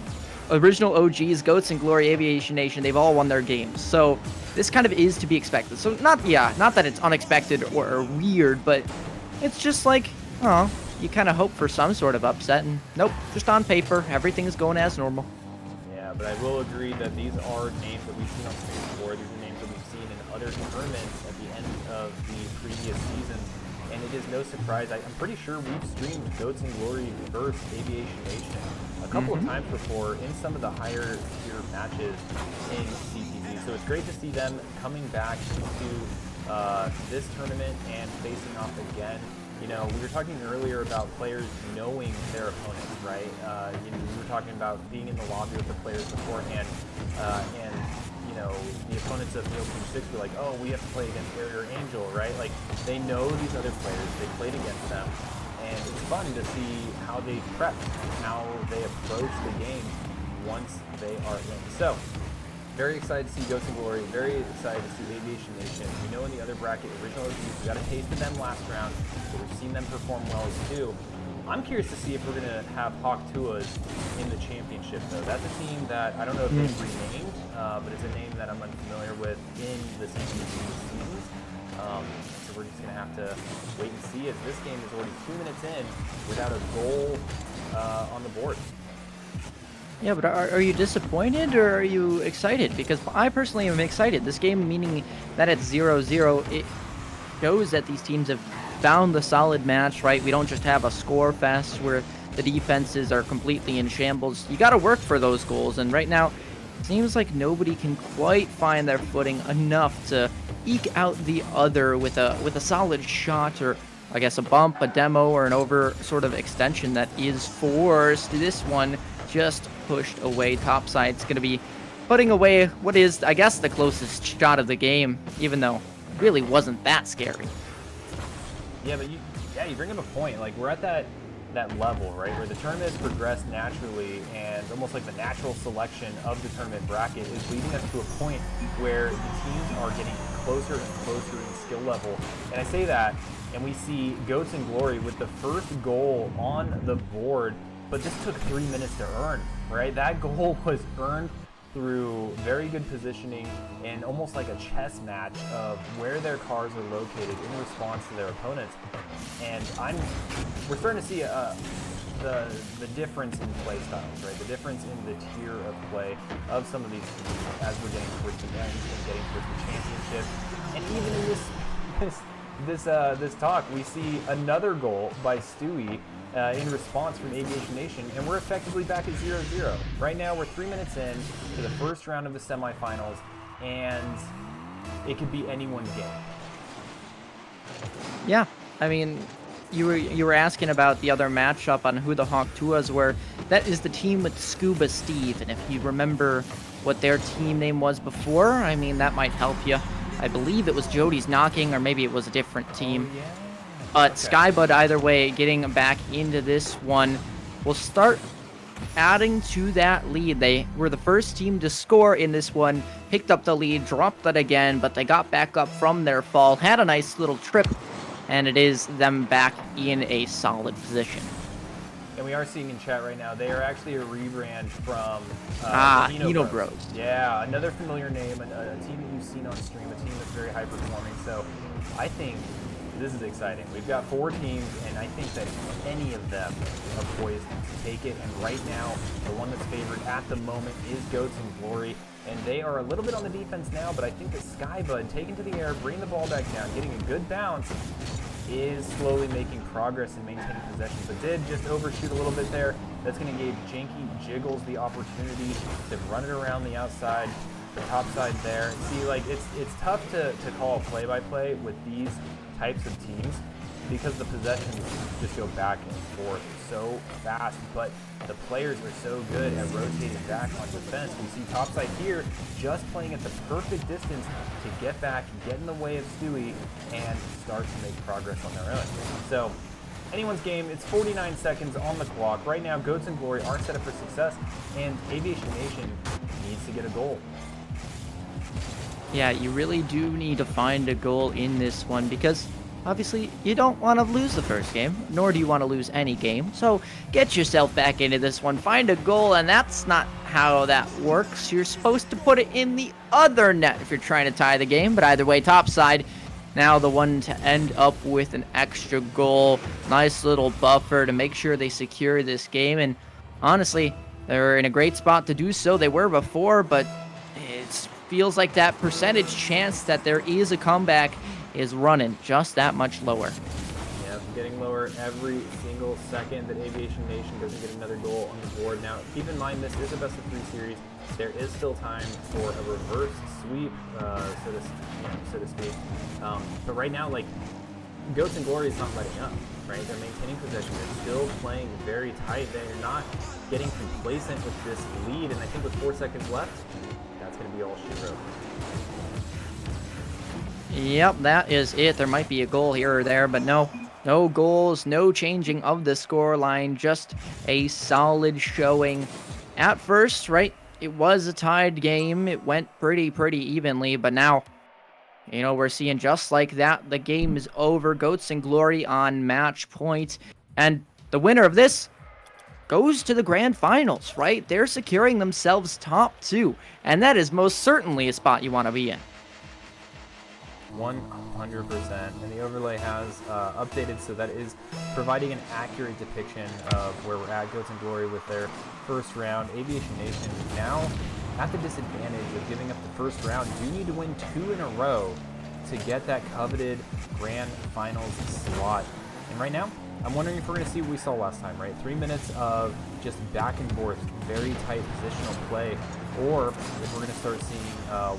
original OGs, Goats and Glory, Aviation Nation, they've all won their games. So this kind of is to be expected. So not that it's unexpected or weird, but it's just like, oh, you kind of hope for some sort of upset, and nope, just on paper, everything is going as normal. Yeah, but I will agree that these are names that we've seen on stream before. These are names that we've seen in other tournaments at the end of the previous seasons. And it is no surprise. I'm pretty sure we've streamed Goats and Glory versus Aviation Nation a couple of times before in some of the higher tier matches in CTG. So it's great to see them coming back to this tournament and facing off again. You know, we were talking earlier about players knowing their opponents, right? You know, we were talking about being in the lobby with the players beforehand, and you know, the opponents of Meal Team 6 were like, oh, we have to play against Barrier Angel, right? Like, they know these other players, they played against them, and it's fun to see how they prep, how they approach the game once they are in. So, very excited to see Ghosts and Glory, very excited to see Aviation Nation. We know in the other bracket, Original OGs, we got a taste of them last round, so we've seen them perform well too. I'm curious to see if we're going to have Hawk Tuas in the championship, though. That's a team that I don't know if they've renamed, but it's a name that I'm unfamiliar with in the CTG seasons. So we're just going to have to wait and see, as this game is already 2 minutes in without a goal on the board. Yeah, but are you disappointed or are you excited? Because I personally am excited. This game, meaning that it's 0-0, it shows that these teams have found the solid match, right? We don't just have a score fest where the defenses are completely in shambles. You got to work for those goals, and right now it seems like nobody can quite find their footing enough to eke out the other with a solid shot, or I guess a bump, a demo, or an over sort of extension that is forced. This one just pushed away topside's going to be putting away what is, I guess, the closest shot of the game, even though it really wasn't that scary. Yeah, but you bring up a point. Like, we're at that level, right, where the tournament has progressed naturally, and almost like the natural selection of the tournament bracket is leading us to a point where the teams are getting closer and closer in skill level. And I say that, and we see Goats and Glory with the first goal on the board, but this took 3 minutes to earn, right? That goal was earned through very good positioning and almost like a chess match of where their cars are located in response to their opponents. And we're starting to see the difference in play styles, right? The difference in the tier of play of some of these teams as we're getting towards the end and getting towards the championship. And even in this talk, we see another goal by Stewie in response from Aviation Nation, and we're effectively back at 0-0. Right now, we're 3 minutes in to the first round of the semifinals, and it could be anyone's game. Yeah, I mean, you were asking about the other matchup on who the Hawk Tuas were. That is the team with Scuba Steve, and if you remember what their team name was before, I mean, that might help you. I believe it was Jody's Knocking, or maybe it was a different team. Oh, yeah. But Okay. Skybud, either way, getting back into this one, will start adding to that lead. They were the first team to score in this one, picked up the lead, dropped it again, but they got back up from their fall, had a nice little trip, and it is them back in a solid position. And we are seeing in chat right now, they are actually a rebrand from the Hino Bros. Yeah, another familiar name, a team that you've seen on stream, a team that's very high performing. So I think this is exciting. We've got 4 teams, and I think that any of them are poised to take it. And right now, the one that's favored at the moment is Goats and Glory. And they are a little bit on the defense now, but I think that Skybud, taken to the air, bringing the ball back down, getting a good bounce, is slowly making progress in maintaining possession, but did just overshoot a little bit there. That's going to give Janky Jiggles the opportunity to run it around the outside, the top side there. See, like, it's tough to call a play-by-play with these types of teams because the possessions just go back and forth so fast, but the players are so good at rotating back on defense. We see topside here just playing at the perfect distance to get back, get in the way of Stewie, and start to make progress on their own. So, anyone's game. It's 49 seconds on the clock. Right now, Goats and Glory are set up for success, and Aviation Nation needs to get a goal. Yeah, you really do need to find a goal in this one because obviously you don't want to lose the first game, nor do you want to lose any game. So get yourself back into this one, find a goal, and that's not how that works. You're supposed to put it in the other net if you're trying to tie the game, but either way, topside, now the one to end up with an extra goal. Nice little buffer to make sure they secure this game, and honestly, they're in a great spot to do so. They were before, but it feels like that percentage chance that there is a comeback is running just that much lower. Yeah, getting lower every single second that Aviation Nation doesn't get another goal on the board. Now, keep in mind this is a best of 3 series. There is still time for a reverse sweep, so to speak. But right now, like, Goats and Glory is not letting up, right? They're maintaining possession. They're still playing very tight. They're not getting complacent with this lead, and I think with 4 seconds left, that's going to be all she wrote. Yep, that is it. There might be a goal here or there, but no goals, no changing of the score line, just a solid showing. At first, right, it was a tied game. It went pretty evenly, but now, you know, we're seeing just like that, the game is over. Goats and Glory on match point, and the winner of this goes to the grand finals, right? They're securing themselves top 2, and that is most certainly a spot you want to be in. 100%, and the overlay has updated, so that is providing an accurate depiction of where we're at. Goats and Glory with their first round. Aviation Nation now at the disadvantage of giving up the first round. Do need to win 2 in a row to get that coveted grand finals slot. And right now, I'm wondering if we're going to see what we saw last time, right? 3 minutes of just back and forth, very tight positional play, or if we're going to start seeing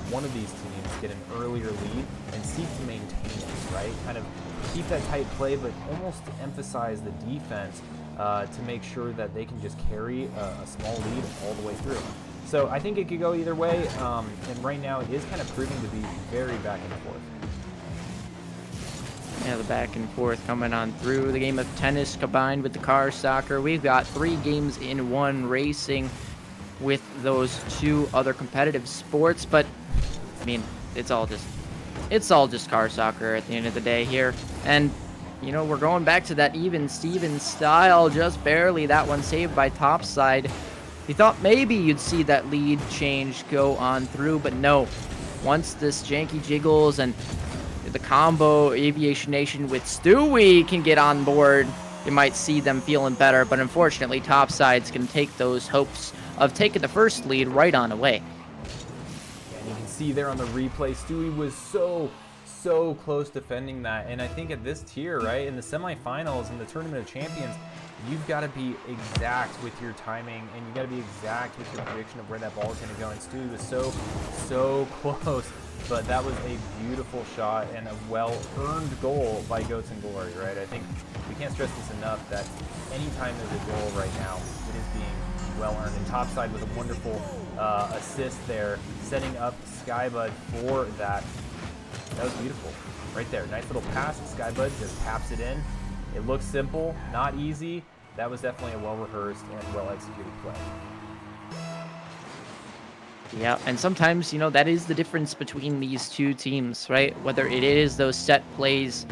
one of these teams get an earlier lead and seek to maintain it, right? Kind of keep that tight play, but almost emphasize the defense to make sure that they can just carry a small lead all the way through. So I think it could go either way, and right now it is kind of proving to be very back and forth. Yeah, the back and forth coming on through. The game of tennis combined with the car soccer. We've got 3 games in 1 racing with those 2 other competitive sports, but I mean, it's all just car soccer at the end of the day here. And you know, we're going back to that even Steven style, just barely. That one saved by topside. You thought maybe you'd see that lead change go on through, but no. Once this Janky Jiggles and the combo Aviation Nation with Stewie can get on board, you might see them feeling better, but unfortunately topside's can take those hopes of taking the first lead right on away. And you can see there on the replay, Stewie was so close defending that. And I think at this tier, right, in the semifinals, in the Tournament of Champions, you've got to be exact with your timing, and you got to be exact with your prediction of where that ball is going to go. And Stewie was so close but that was a beautiful shot and a well-earned goal by Goats and Glory, right? I think we can't stress this enough that anytime there's a goal right now, it is being well-earned. And topside with a wonderful assist there, setting up Skybud for that. That was beautiful. Right there, nice little pass. Skybud just taps it in. It looks simple, not easy. That was definitely a well-rehearsed and well-executed play. Yeah, and sometimes, you know, that is the difference between these two teams, right? Whether it is those set plays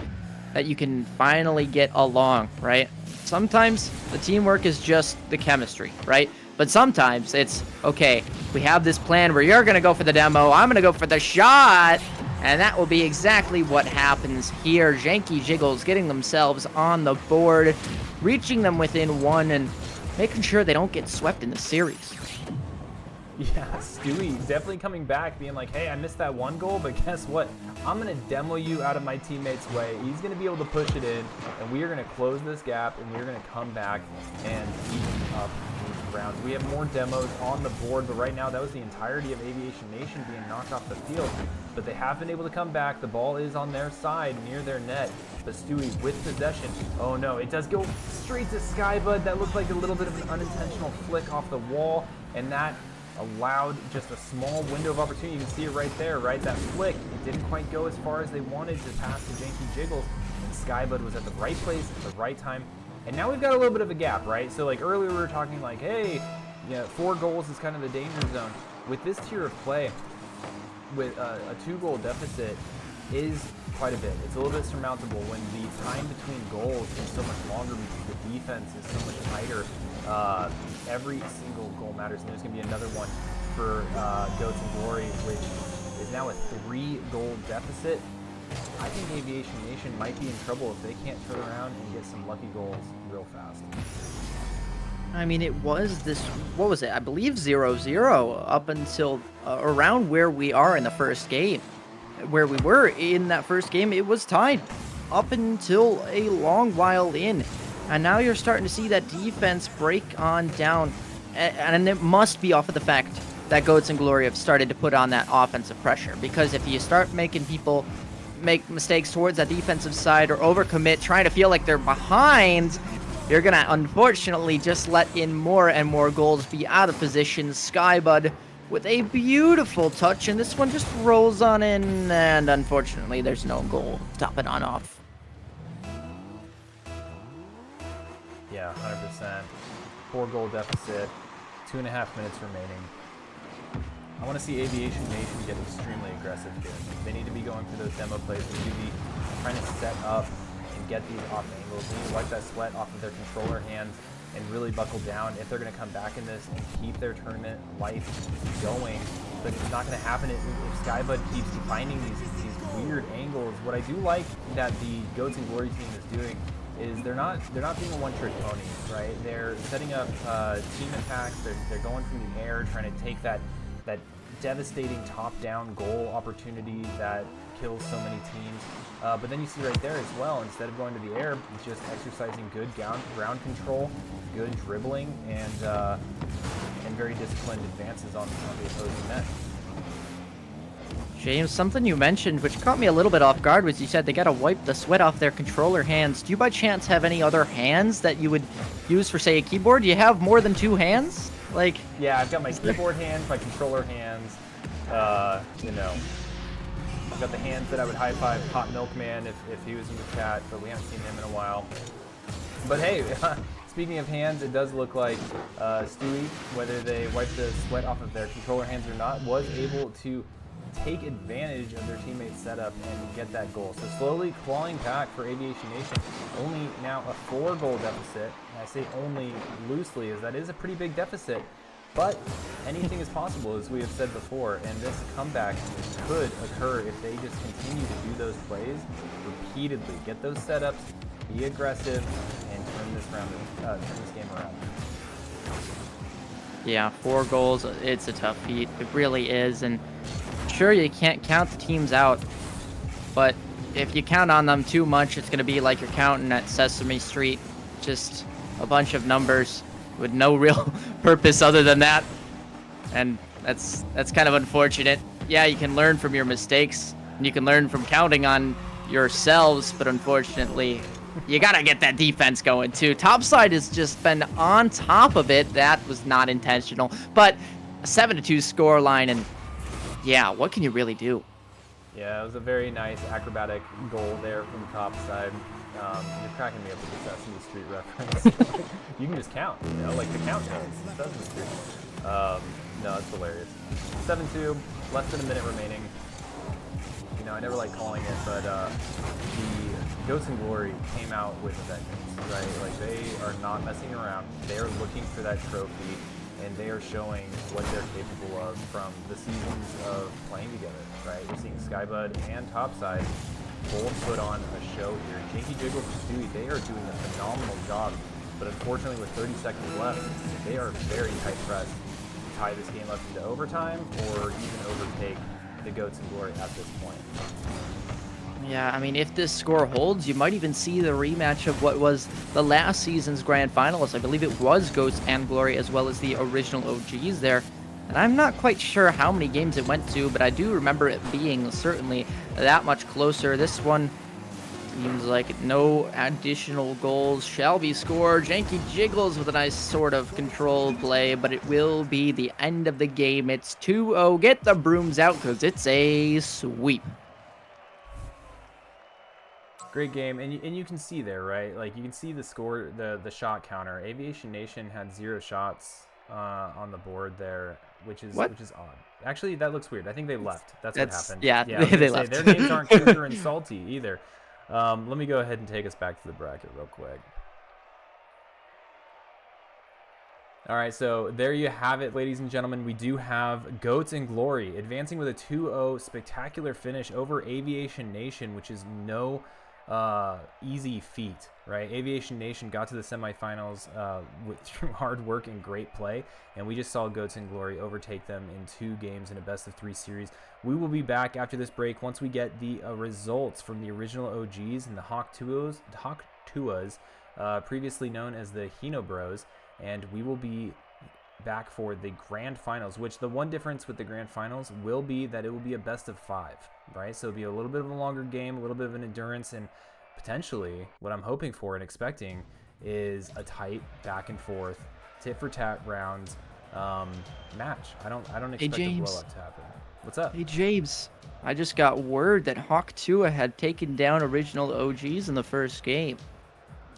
that you can finally get along, right? Sometimes the teamwork is just the chemistry, right? But sometimes it's, okay, we have this plan where you're going to go for the demo, I'm going to go for the shot, and that will be exactly what happens here. Janky Jiggles getting themselves on the board, reaching them within one, and making sure they don't get swept in the series. Yeah, Stewie definitely coming back, being like, hey, I missed that one goal, but guess what? I'm going to demo you out of my teammate's way. He's going to be able to push it in, and we are going to close this gap, and we're going to come back and even up these rounds. We have more demos on the board, but right now that was the entirety of Aviation Nation being knocked off the field. But they have been able to come back. The ball is on their side, near their net. But Stewie with possession. Oh no, it does go straight to Skybud. That looked like a little bit of an unintentional flick off the wall, and that allowed just a small window of opportunity. You can see it right there, right? That flick, it didn't quite go as far as they wanted to pass to Janky Jiggles, and Skybud was at the right place at the right time. And now we've got a little bit of a gap, right? So like earlier we were talking like, hey, yeah, 4 goals is kind of the danger zone. With this tier of play, with a 2-goal deficit is quite a bit. It's a little bit surmountable when the time between goals is so much longer because the defense is so much tighter. Every single goal matters, and there's going to be another one for Goats and Glory, which is now a 3-goal deficit. I think Aviation Nation might be in trouble if they can't turn around and get some lucky goals real fast. I mean, it was this, what was it? I believe 0-0 up until around where we are in the first game. Where we were in that first game, it was tied up until a long while in. And now you're starting to see that defense break on down. And it must be off of the fact that Goats and Glory have started to put on that offensive pressure. Because if you start making people make mistakes towards that defensive side or overcommit, trying to feel like they're behind, you're going to unfortunately just let in more and more goals, be out of position. Skybud with a beautiful touch, and this one just rolls on in, and unfortunately there's no goal. Top it on off. Yeah, 100%. 4-goal deficit, 2.5 minutes remaining. I want to see Aviation Nation get extremely aggressive here. They need to be going for those demo plays. They need to be trying to set up and get these off angles. They need to wipe that sweat off of their controller hands and really buckle down if they're going to come back in this and keep their tournament life going. But it's not going to happen if Skybud keeps finding these weird angles. What I do like that the Goats and Glory team is doing is they're not being a one-trick pony, right? They're setting up team attacks. They're going from the air, trying to take that devastating top-down goal opportunity that kills so many teams. But then you see right there as well, instead of going to the air, it's just exercising good ground control, good dribbling, and very disciplined advances on the opposing net. James, something you mentioned which caught me a little bit off guard was you said they got to wipe the sweat off their controller hands. Do you by chance have any other hands that you would use for, say, a keyboard? Do you have more than 2 hands? Like, yeah, I've got my keyboard hands, my controller hands, you know. I've got the hands that I would high-five Hot Milkman if he was in the chat, but we haven't seen him in a while. But hey, speaking of hands, it does look like Stewie, whether they wipe the sweat off of their controller hands or not, was able to take advantage of their teammates' setup and get that goal. So slowly clawing back for Aviation Nation. Only now a 4-goal deficit. And I say only loosely, as that is a pretty big deficit. But anything is possible, as we have said before, and this comeback could occur if they just continue to do those plays repeatedly. Get those setups, be aggressive, and turn this game around. yeah, 4 goals, it's a tough feat. It really is, and sure, you can't count the teams out, but if you count on them too much, it's going to be like you're counting at Sesame Street, just a bunch of numbers with no real purpose other than that, and that's kind of unfortunate. yeah, you can learn from your mistakes, and you can learn from counting on yourselves, but unfortunately, you gotta get that defense going too. Topside has just been on top of it. That was not intentional, but a 7-2 score line, and yeah, what can you really do? Yeah, it was a very nice acrobatic goal there from the top side. You're cracking me up with the Sesame Street reference. You can just count, like the countdown. Sesame Street. No, it's hilarious. 7-2, less than a minute remaining. I never like calling it, but the Goats and Glory came out with a vengeance, right? Like, they are not messing around. They are looking for that trophy, and they are showing what they're capable of from the seasons of playing together, right? We're seeing Skybud and Topside both put on a show here. Janky Jiggles and Stewie, they are doing a phenomenal job, but unfortunately with 30 seconds left, they are very tight pressed to tie this game up into overtime or even overtake the Goats and Glory at this point. Yeah, I mean, if this score holds, you might even see the rematch of what was the last season's grand finalists. I believe it was Ghosts and Glory as well as the original OGs there. And I'm not quite sure how many games it went to, but I do remember it being certainly that much closer. This one seems like no additional goals shall be scored. Janky Jiggles with a nice sort of control play, but it will be the end of the game. It's 2-0. Get the brooms out because it's a sweep. Great game, and you can see there, right? Like, you can see the score, the shot counter. Aviation Nation had 0 shots on the board there, which is odd. Actually, that looks weird. I think they left. That's what happened. Yeah, they left. Their names aren't Cougar and Salty either. Let me go ahead and take us back to the bracket real quick. All right, so there you have it, ladies and gentlemen. We do have Goats and Glory advancing with a 2-0 spectacular finish over Aviation Nation, which is no easy feat, right? Aviation Nation got to the semifinals through hard work and great play, and we just saw Goats and Glory overtake them in 2 games in a best-of-3 series. We will be back after this break once we get the results from the original OGs and the Hawk Tuas, previously known as the Hino Bros, and we will be back for the grand finals, which the one difference with the grand finals will be that it will be a best-of-5, right? So it'll be a little bit of a longer game, a little bit of an endurance, and potentially what I'm hoping for and expecting is a tight back and forth tit for tat round match. I don't expect a blow up to happen. What's up? Hey James, I just got word that Hawk Tua had taken down original OGs in the first game.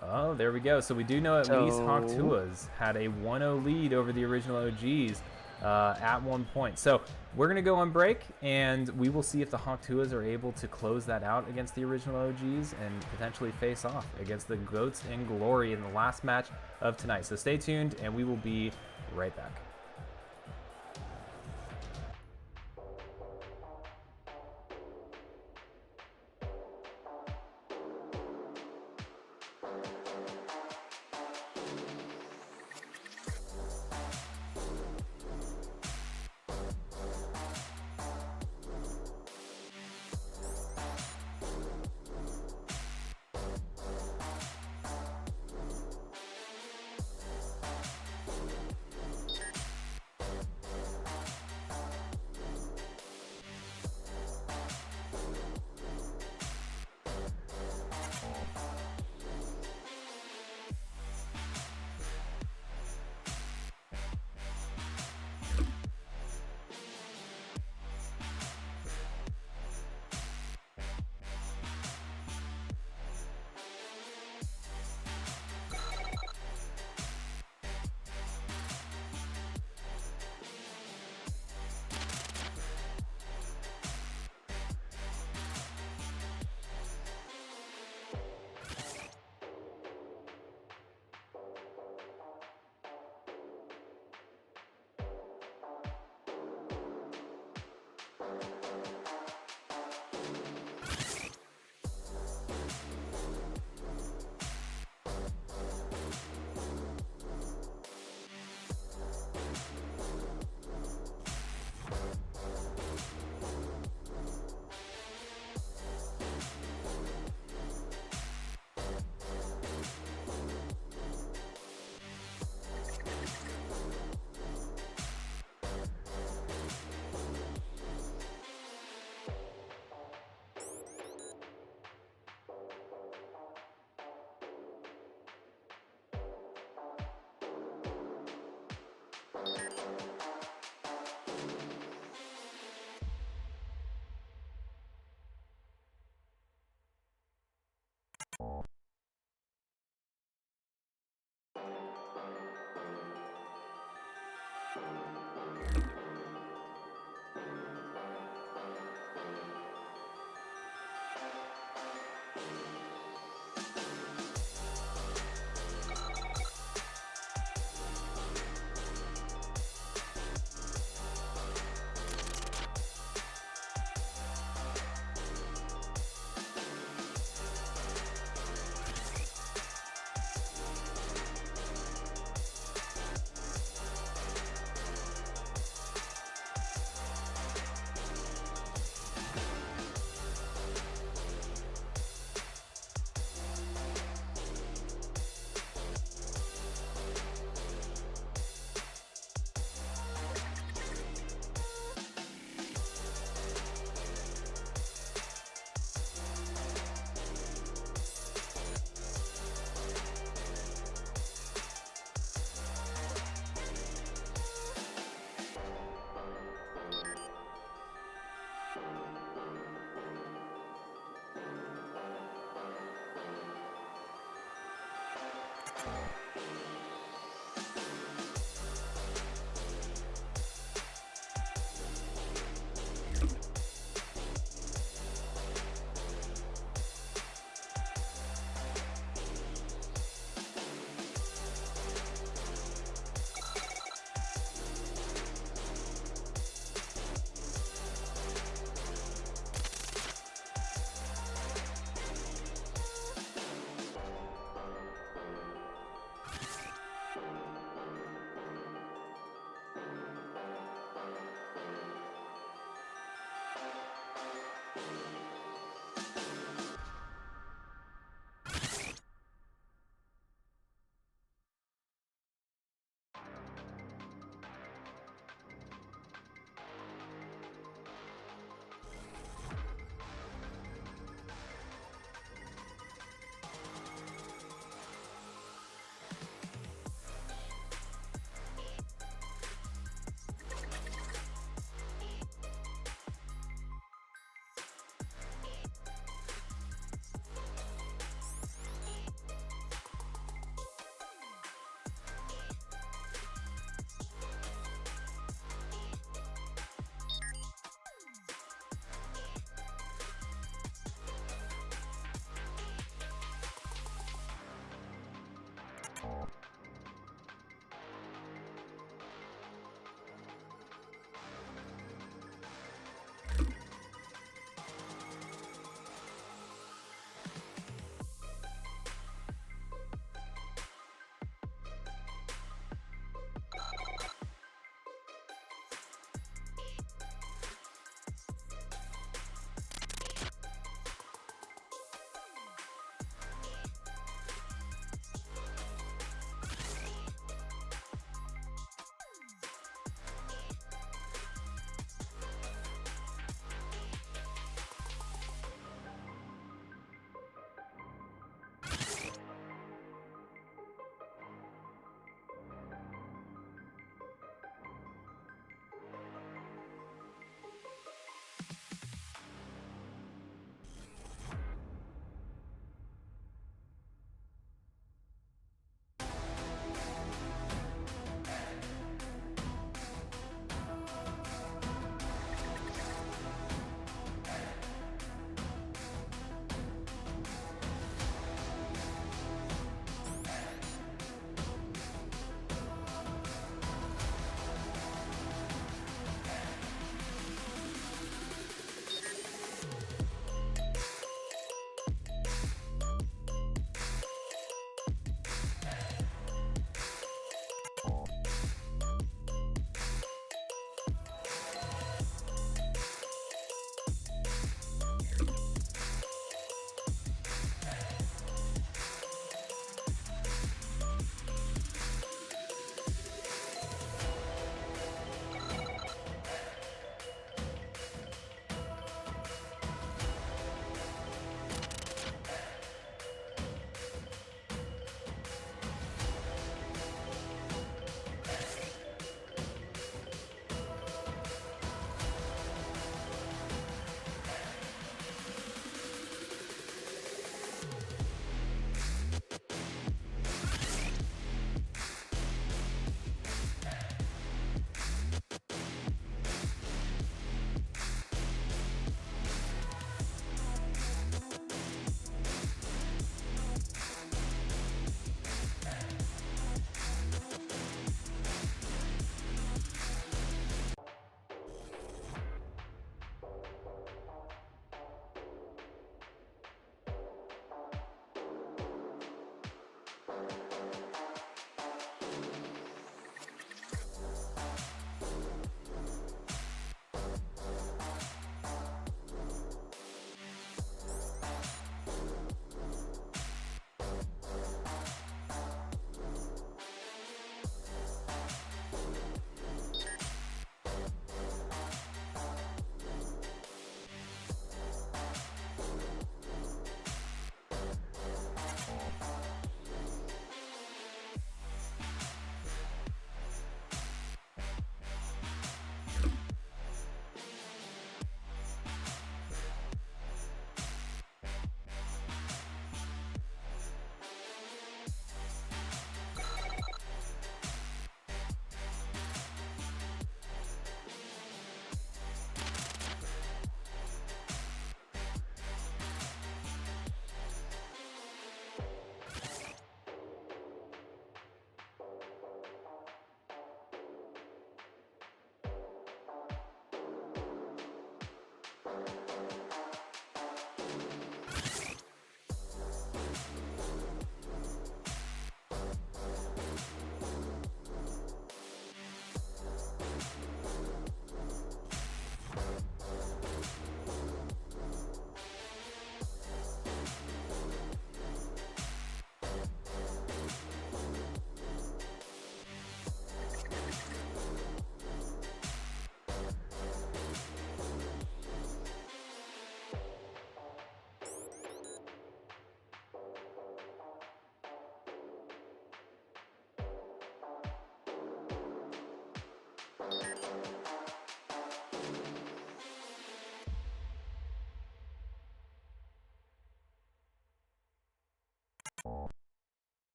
Oh, there we go. So we do know at least Hawk Tuas had a 1-0 lead over the original OGs at one point. So we're going to go on break, and we will see if the Hawk Tuas are able to close that out against the original OGs and potentially face off against the Goats and Glory in the last match of tonight. So stay tuned, and we will be right back.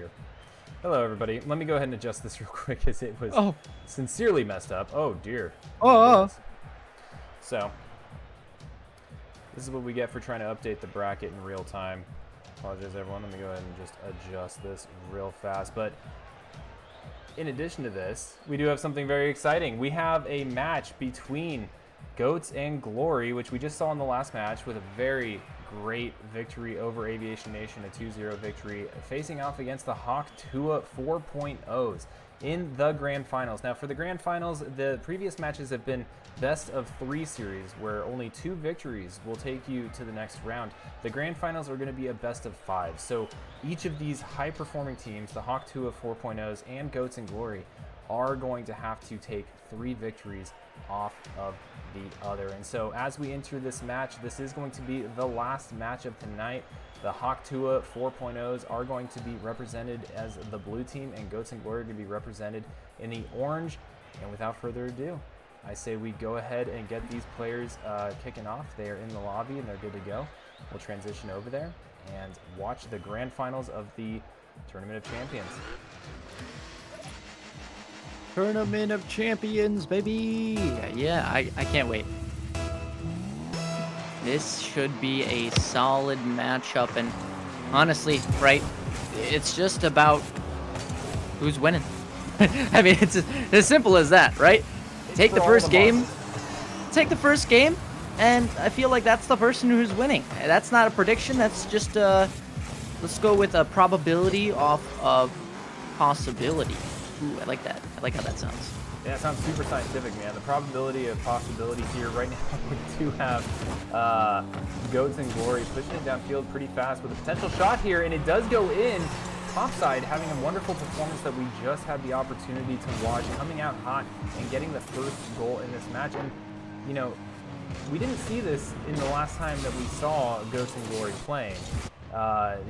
here. Hello, everybody. Let me go ahead and adjust this real quick as it was sincerely messed up. Oh, dear. Oh. So, this is what we get for trying to update the bracket in real time. Apologize, everyone. Let me go ahead and just adjust this real fast. But in addition to this, we do have something very exciting. We have a match between Goats and Glory, which we just saw in the last match with a very great victory over Aviation Nation, a 2-0 victory, facing off against the Hawk Tua 4.0s in the Grand Finals. Now, for the Grand Finals, the previous matches have been best of 3 series, where only 2 victories will take you to the next round. The Grand Finals are going to be a best of 5. So each of these high-performing teams, the Hawk Tua 4.0s and Goats and Glory, are going to have to take 3 victories off of the other. And so as we enter this match, this is going to be the last match of tonight. The Hawk Tua 4.0s are going to be represented as the blue team, and Goats and Glory are going to be represented in the orange. And without further ado, I say we go ahead and get these players kicking off. They are in the lobby and they're good to go. We'll transition over there and watch the Grand Finals of the Tournament of Champions. Tournament of Champions, baby! Yeah, I can't wait. This should be a solid matchup, and honestly, right, it's just about who's winning. I mean, it's as simple as that, right? Take the first game, and I feel like that's the person who's winning. That's not a prediction, that's just, let's go with a probability off of possibility. Ooh, I like that. I like how that sounds. Yeah, it sounds super scientific, man. The probability of possibility here right now, we do have Goats and Glory pushing it downfield pretty fast with a potential shot here, and it does go in. Topside having a wonderful performance that we just had the opportunity to watch, coming out hot and getting the first goal in this match. And, you know, we didn't see this in the last time that we saw Goats and Glory playing.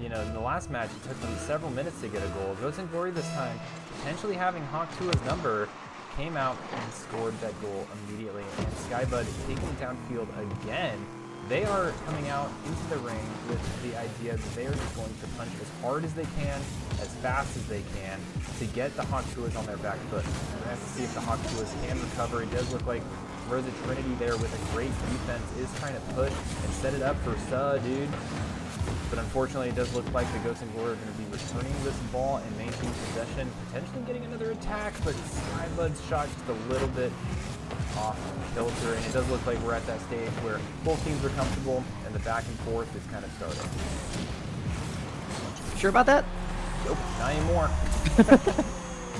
You know, in the last match, it took them several minutes to get a goal. Goats and Glory this time, potentially having Hawk Tua's number, came out and scored that goal immediately. And Skybud taking it downfield again. They are coming out into the ring with the idea that they are just going to punch as hard as they can, as fast as they can, to get the Hawk Tuas on their back foot. We're going to have to see if the Hawk Tuas can recover. It does look like Rosa Trinity there with a great defense is trying to push and set it up for dude. But unfortunately, it does look like the Goats and Glory are going to be returning this ball and maintaining possession, potentially getting another attack, but Skybud's shot just a little bit off kilter, and it does look like we're at that stage where both teams are comfortable and the back and forth is kind of starting. Sure about that? Nope, not anymore.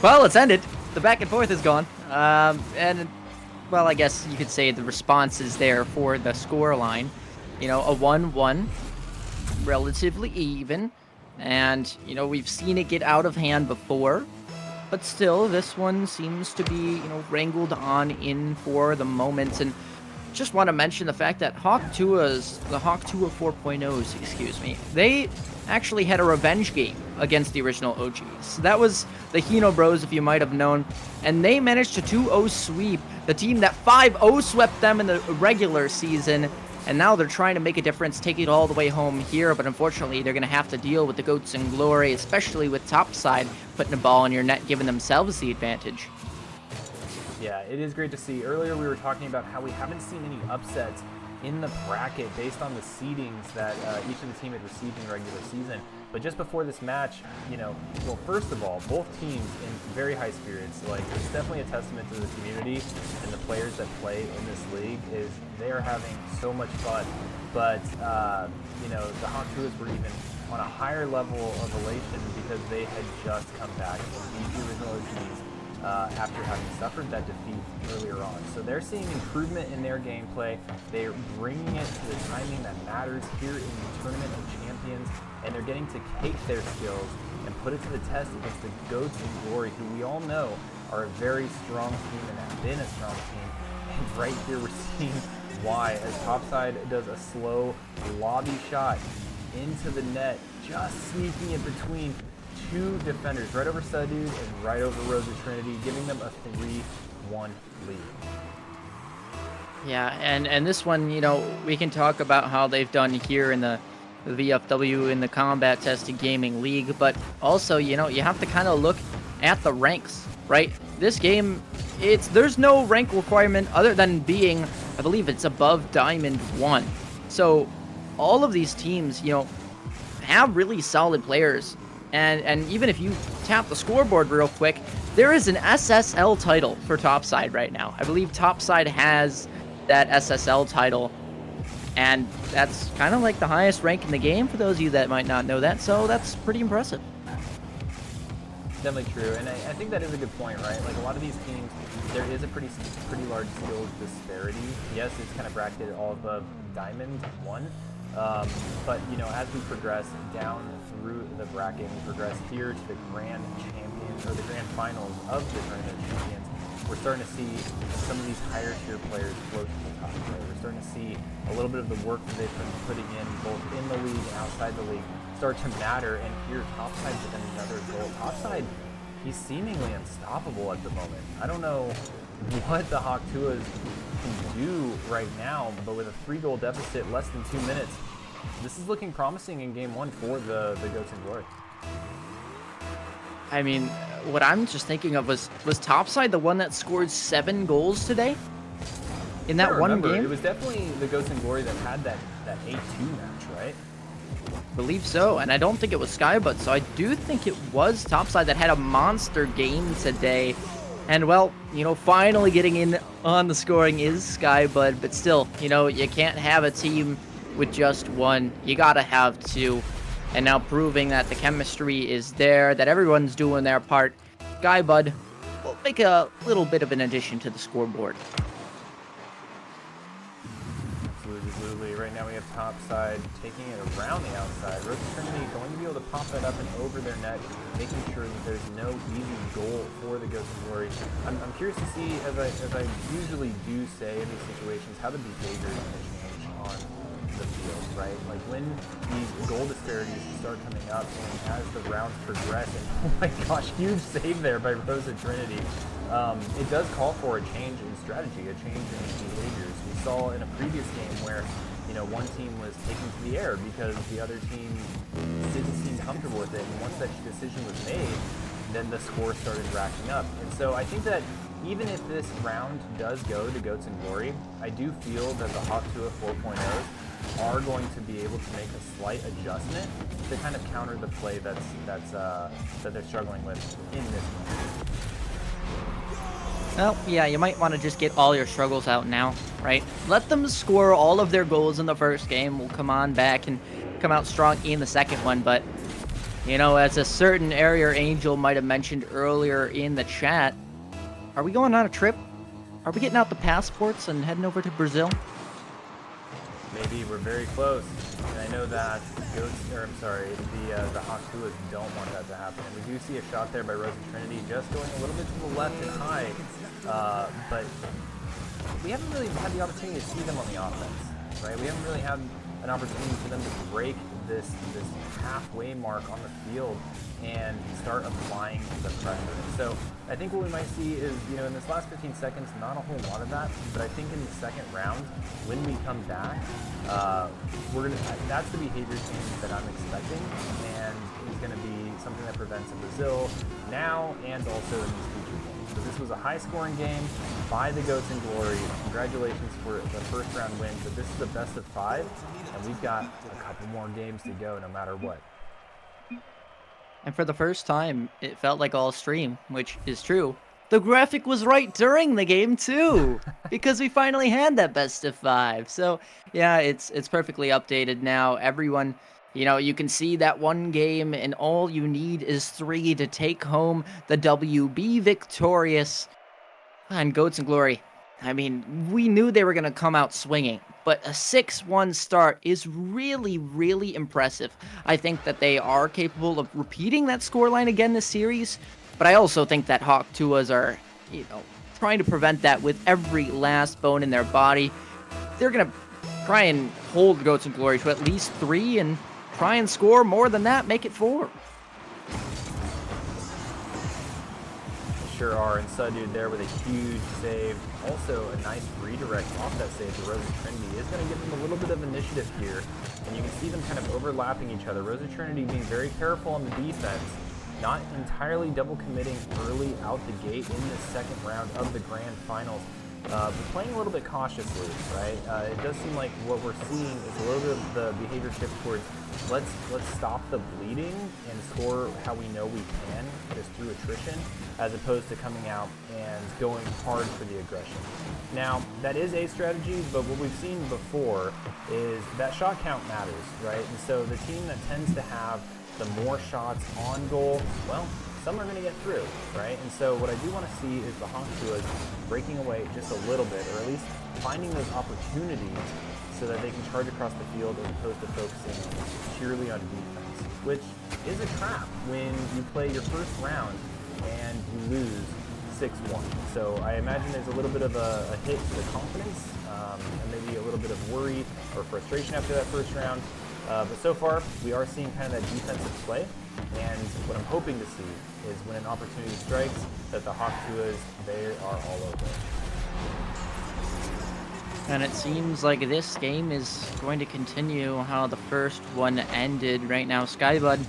Well, it's ended. The back and forth is gone. And, well, I guess you could say the response is there for the score line. You know, a 1-1. Relatively even, and you know, we've seen it get out of hand before, but still this one seems to be, you know, wrangled on in for the moment. And just want to mention the fact that the Hawk Tua 4.0s, excuse me, they actually had a revenge game against the original OGs. That was the Hino Bros, if you might have known, and they managed to 2-0 sweep the team that 5-0 swept them in the regular season. And now they're trying to make a difference, take it all the way home here, but unfortunately they're going to have to deal with the Goats and Glory, especially with Topside putting the ball in your net, giving themselves the advantage. Yeah, it is great to see. Earlier we were talking about how we haven't seen any upsets in the bracket based on the seedings that each of the team had received in the regular season. But just before this match, you know, well, first of all, both teams in very high spirits. Like, it's definitely a testament to the community and the players that play in this league is they are having so much fun. But, you know, the Hawk Tuas were even on a higher level of elation because they had just come back and beat the original OGs after having suffered that defeat earlier on. So they're seeing improvement in their gameplay. They're bringing it to the timing that matters here in the Tournament of Champions, and they're getting to take their skills and put it to the test against the Goats and Glory, who we all know are a very strong team and have been a strong team. And right here we're seeing why, as Topside does a slow lobby shot into the net, just sneaking it between two defenders, right over Dude and right over Rosa Trinity, giving them a 3-1 lead. Yeah, and this one, you know, we can talk about how they've done here in the VFW in the Combat Tested Gaming League, but also, you know, you have to kind of look at the ranks, right? This game, there's no rank requirement other than being, I believe it's above Diamond 1. So all of these teams, you know, have really solid players. And even if you tap the scoreboard real quick, there is an SSL title for Topside right now. I believe Topside has that SSL title, and that's kind of like the highest rank in the game for those of you that might not know that, so that's pretty impressive. Definitely true, and I think that is a good point, right? Like, a lot of these teams, there is a pretty large skill disparity. Yes, it's kind of bracketed all above Diamond 1, but, you know, as we progress down through the bracket and progress here to the Grand Champions, or the Grand Finals of the Tournament of Champions, we're starting to see some of these higher tier players float to the top. Right? We're starting to see a little bit of the work that they've been putting in both in the league and outside the league start to matter. And here, Topside with another goal. Topside, he's seemingly unstoppable at the moment. I don't know what the Hawk Tuas can do right now, but with a 3-goal deficit, less than 2 minutes, this is looking promising in game 1 for the Goats in Glory. I mean, what I'm just thinking of was Topside the one that scored 7 goals today? In that one game? It was definitely the Ghosts in Glory that had that 8-2 match, right? I believe so, and I don't think it was Skybud, so I do think it was Topside that had a monster game today. And, well, you know, finally getting in on the scoring is Skybud, but still, you know, you can't have a team with just one. You gotta have two. And now proving that the chemistry is there, that everyone's doing their part, Skybud will make a little bit of an addition to the scoreboard. Absolutely. Right now we have Topside taking it around the outside. Rosa Trinity going to be able to pop that up and over their net, making sure that there's no easy goal for the Ghosts in Glory. I'm curious to see, as I usually do say in these situations, how the behavior is going to change on the field, right? Like when these goal disparities start coming up and as the rounds progress, and oh my gosh, huge save there by Rosa Trinity. It does call for a change in strategy, a change in behaviors. We saw in a previous game where, you know, one team was taken to the air because the other team didn't seem comfortable with it, and once that decision was made, then the score started racking up. And so I think that even if this round does go to Goats in Glory, I do feel that the Hawk Tua 4.0s are going to be able to make a slight adjustment to kind of counter the play that they're struggling with in this moment. Well, yeah, you might want to just get all your struggles out now, right? Let them score all of their goals in the first game. We'll come on back and come out strong in the second one. But, you know, as a certain Area Angel might have mentioned earlier in the chat, are we going on a trip? Are we getting out the passports and heading over to Brazil? Maybe. We're very close. And I know that the Hawk Tuas don't want that to happen. And we do see a shot there by Rosa Trinity just going a little bit to the left and high. But we haven't really had the opportunity to see them on the offense, right? We haven't really had an opportunity for them to break this halfway mark on the field and start applying the pressure. So I think what we might see is, you know, in this last 15 seconds, not a whole lot of that, but I think in the second round, when we come back, that's the behavior change that I'm expecting, and it's going to be something that prevents in Brazil now and also in these future games. So this was a high-scoring game by the Goats in Glory. Congratulations for the first round win, but this is the best of 5, and we've got a couple more games to go no matter what. And for the first time, it felt like all stream, which is true. The graphic was right during the game too, because we finally had that best of 5. So yeah, it's perfectly updated now. Everyone, you know, you can see that one game, and all you need is 3 to take home the WB victorious. And Goats in Glory, I mean, we knew they were going to come out swinging, but a 6-1 start is really, really impressive. I think that they are capable of repeating that scoreline again this series, but I also think that Hawk Tuas are, you know, trying to prevent that with every last bone in their body. They're going to try and hold Goats in Glory to at least 3 and try and score more than that, make it 4. sure are. And Sudude there with a huge save. Also a nice redirect off that save to Rosa Trinity is going to give them a little bit of initiative here. And you can see them kind of overlapping each other. Rosa Trinity being very careful on the defense, not entirely double committing early out the gate in the second round of the grand finals. But playing a little bit cautiously, right? It does seem like what we're seeing is a little bit of the behavior shift towards let's stop the bleeding and score how we know we can, just through attrition, as opposed to coming out and going hard for the aggression. Now, that is a strategy, but what we've seen before is that shot count matters, right? And so the team that tends to have the more shots on goal, well, some are going to get through, right? And so what I do want to see is the Hawktuas breaking away just a little bit, or at least finding those opportunities so that they can charge across the field as opposed to focusing purely on defense, which is a trap when you play your first round and you lose 6-1. So I imagine there's a little bit of a hit to the confidence, and maybe a little bit of worry or frustration after that first round. But so far, we are seeing kind of that defensive play. And what I'm hoping to see is when an opportunity strikes, that the Hawktuas, they are all over. And it seems like this game is going to continue how the first one ended. Right now, Skybud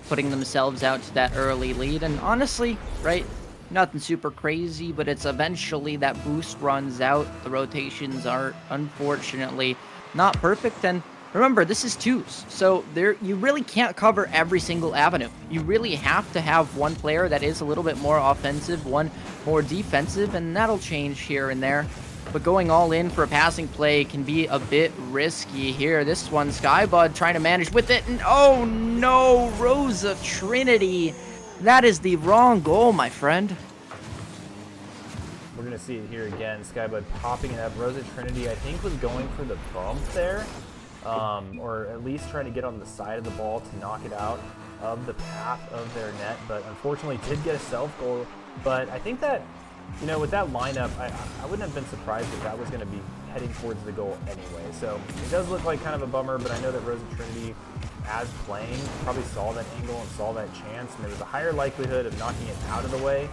putting themselves out to that early lead. And honestly, right, nothing super crazy, but it's eventually that boost runs out. The rotations are unfortunately not perfect. And remember, this is twos, so you really can't cover every single avenue. You really have to have one player that is a little bit more offensive, one more defensive, and that'll change here and there. But going all in for a passing play can be a bit risky here. This one, Skybud trying to manage with it, and oh no, Rosa Trinity. That is the wrong goal, my friend. We're going to see it here again. Skybud popping it up. Rosa Trinity, I think, was going for the bump there. Or at least trying to get on the side of the ball to knock it out of the path of their net, but unfortunately did get a self-goal. But I think that, you know, with that lineup, I wouldn't have been surprised if that was going to be heading towards the goal anyway. So it does look like kind of a bummer, but I know that Rosa Trinity, as playing, probably saw that angle and saw that chance, and there was a higher likelihood of knocking it out of the way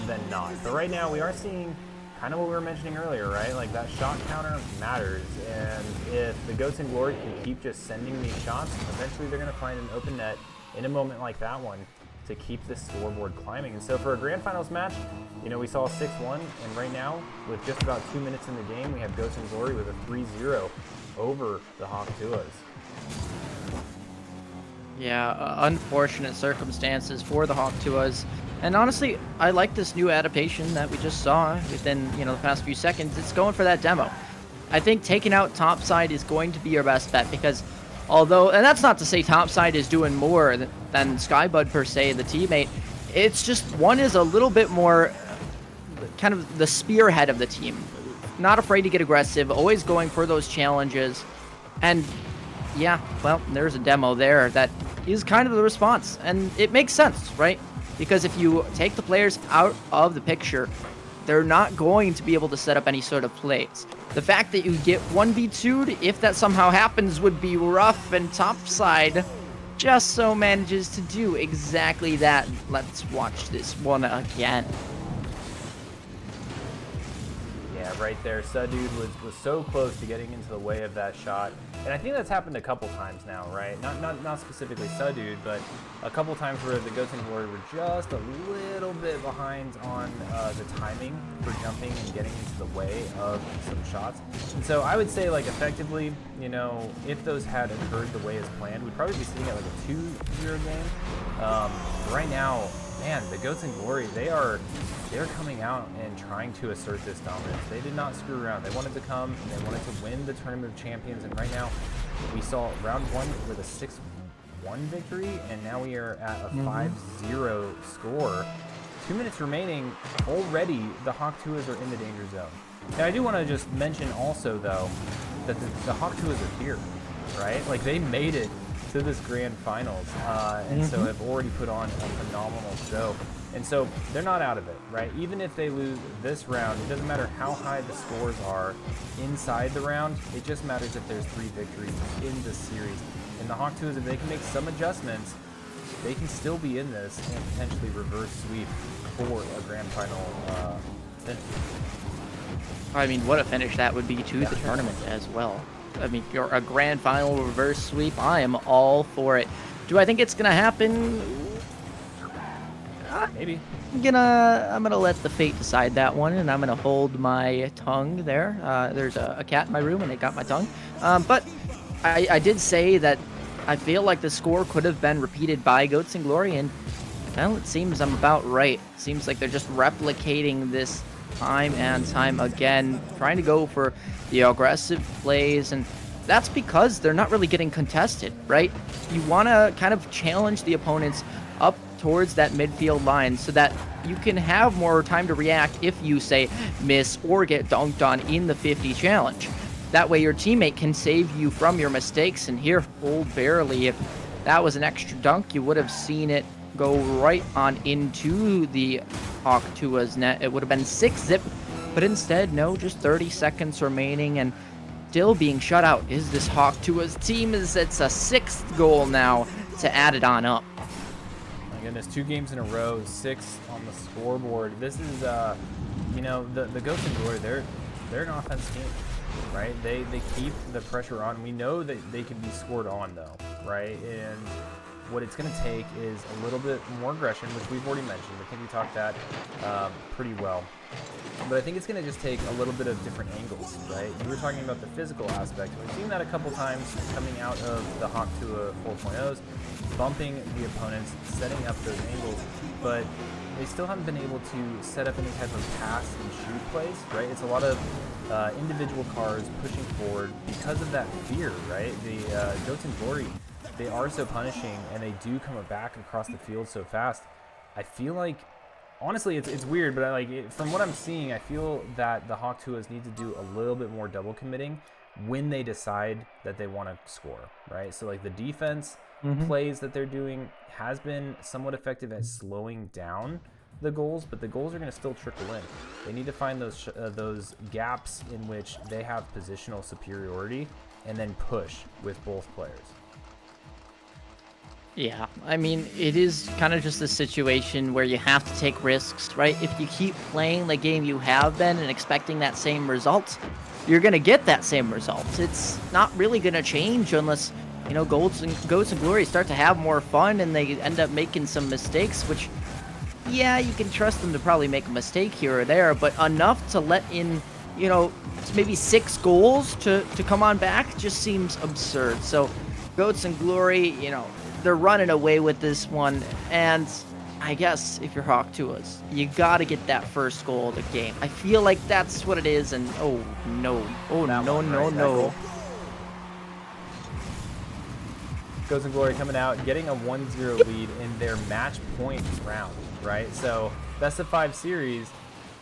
than not. But right now we are seeing kind of what we were mentioning earlier, right? Like that shot counter matters, and if the Goats in Glory can keep just sending these shots, eventually they're going to find an open net in a moment like that one to keep this scoreboard climbing. And so for a grand finals match, you know, we saw a 6-1, and right now, with just about 2 minutes in the game, we have Goats in Glory with a 3-0 over the Hawktuas. Yeah, unfortunate circumstances for the Hawktuas. And honestly, I like this new adaptation that we just saw within, you know, the past few seconds. It's going for that demo. I think taking out Topside is going to be your best bet, because although, and that's not to say Topside is doing more than Skybud per se, the teammate, it's just one is a little bit more kind of the spearhead of the team. Not afraid to get aggressive, always going for those challenges. And yeah, well, there's a demo there that is kind of the response. And it makes sense, right? Because if you take the players out of the picture, they're not going to be able to set up any sort of plays. The fact that you get 1v2'd, if that somehow happens, would be rough, and Topside just so manages to do exactly that. Let's watch this one again. Yeah, right there. Sudude was so close to getting into the way of that shot. And I think that's happened a couple times now, right? Not specifically Sudude, but a couple times where the Goats in Glory were just a little bit behind on the timing for jumping and getting into the way of some shots. And so I would say, like, effectively, you know, if those had occurred the way as planned, we'd probably be sitting at like a 2-0 game. Right now, man, the Goats in Glory, they're coming out and trying to assert this dominance. They did not screw around. They wanted to come and they wanted to win the Tournament of Champions. And right now, we saw round one with a 6-1 victory, and now we are at a 5-0 score. 2 minutes remaining. Already, the Hawktuas are in the danger zone. Now, I do want to just mention also, though, that the Hawktuas are here, right? Like, they made it to this grand finals, and so have already put on a phenomenal show. And so they're not out of it, right? Even if they lose this round, it doesn't matter how high the scores are inside the round. It just matters if there's 3 victories in the series. And the Hawktuas, if they can make some adjustments, they can still be in this and potentially reverse sweep for a grand final finish. I mean, what a finish that would be to the tournament as well. I mean, you're a grand final reverse sweep. I am all for it. Do I think it's gonna happen? Maybe. I'm gonna let the fate decide that one, and I'm gonna hold my tongue there. There's a cat in my room, and it got my tongue. But I did say that I feel like the score could have been repeated by Goats and Glory, and well, it seems I'm about right. It seems like they're just replicating this time and time again, trying to go for the aggressive plays, and that's because they're not really getting contested, right? You want to kind of challenge the opponents up towards that midfield line so that you can have more time to react if you, say, miss or get dunked on in the 50 challenge. That way your teammate can save you from your mistakes, and here, oh, barely. If that was an extra dunk, you would have seen it go right on into the Hawk Tua's net. It would have been 6-zip, but instead, no, just 30 seconds remaining, and still being shut out is this Hawk Tua's team. It's a 6th goal now to add it on up. My goodness, 2 games in a row, 6 on the scoreboard. This is, you know, the Ghosts and Glory, they're an offense team, right? They keep the pressure on. We know that they can be scored on, though, right? And what it's going to take is a little bit more aggression, which we've already mentioned. I think we talked that pretty well. But I think it's going to just take a little bit of different angles, right? You were talking about the physical aspect. We've seen that a couple times coming out of the Hawk Tua 4.0s, bumping the opponents, setting up those angles, but they still haven't been able to set up any type of pass and shoot plays, right? It's a lot of individual cars pushing forward because of that fear, right? The Goats and Glory, they are so punishing, and they do come back across the field so fast. I feel like, honestly, it's weird, but from what I'm seeing, I feel that the Hawk Tuas need to do a little bit more double committing when they decide that they want to score, right? So like the defense plays that they're doing has been somewhat effective at slowing down the goals, but the goals are going to still trickle in. They need to find those gaps in which they have positional superiority and then push with both players. Yeah, I mean, it is kind of just a situation where you have to take risks, right? If you keep playing the game you have been and expecting that same result, you're going to get that same result. It's not really going to change unless, you know, Goats and Glory start to have more fun and they end up making some mistakes, which, yeah, you can trust them to probably make a mistake here or there, but enough to let in, you know, maybe 6 goals to come on back just seems absurd. So Goats and Glory, you know, they're running away with this one, and I guess if you're Hawk Tuas, you gotta get that first goal of the game. I feel like that's what it is, and oh no, no. Goats and Glory coming out, getting a 1-0 lead in their match point round, right? So best of 5 series,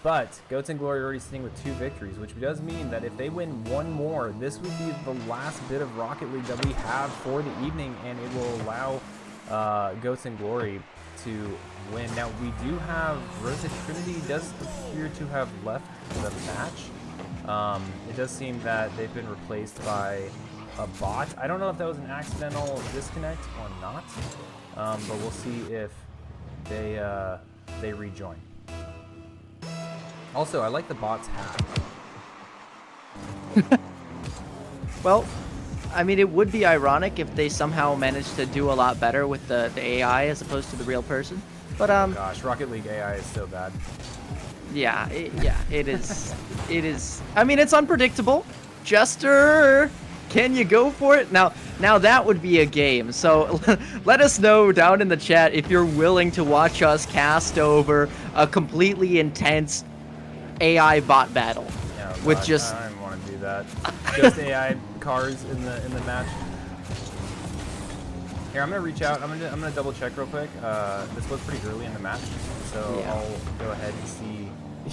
but Goats and Glory are already sitting with 2 victories, which does mean that if they win 1 more, this would be the last bit of Rocket League that we have for the evening, and it will allow Goats and Glory to win. Now, we do have Rosa Trinity does appear to have left the match. It does seem that they've been replaced by a bot. I don't know if that was an accidental disconnect or not, but we'll see if they rejoin. Also, I like the bot's hat. Well, I mean, it would be ironic if they somehow managed to do a lot better with the AI as opposed to the real person. But oh gosh, Rocket League AI is so bad. Yeah, it is. It is. I mean, it's unpredictable. Jester, can you go for it? Now that would be a game. So let us know down in the chat if you're willing to watch us cast over a completely intense AI bot battle with just. I don't want to do that. Just AI cars in the match. Here, I'm gonna reach out. I'm gonna double check real quick. This was pretty early in the match, so yeah. I'll go ahead and see.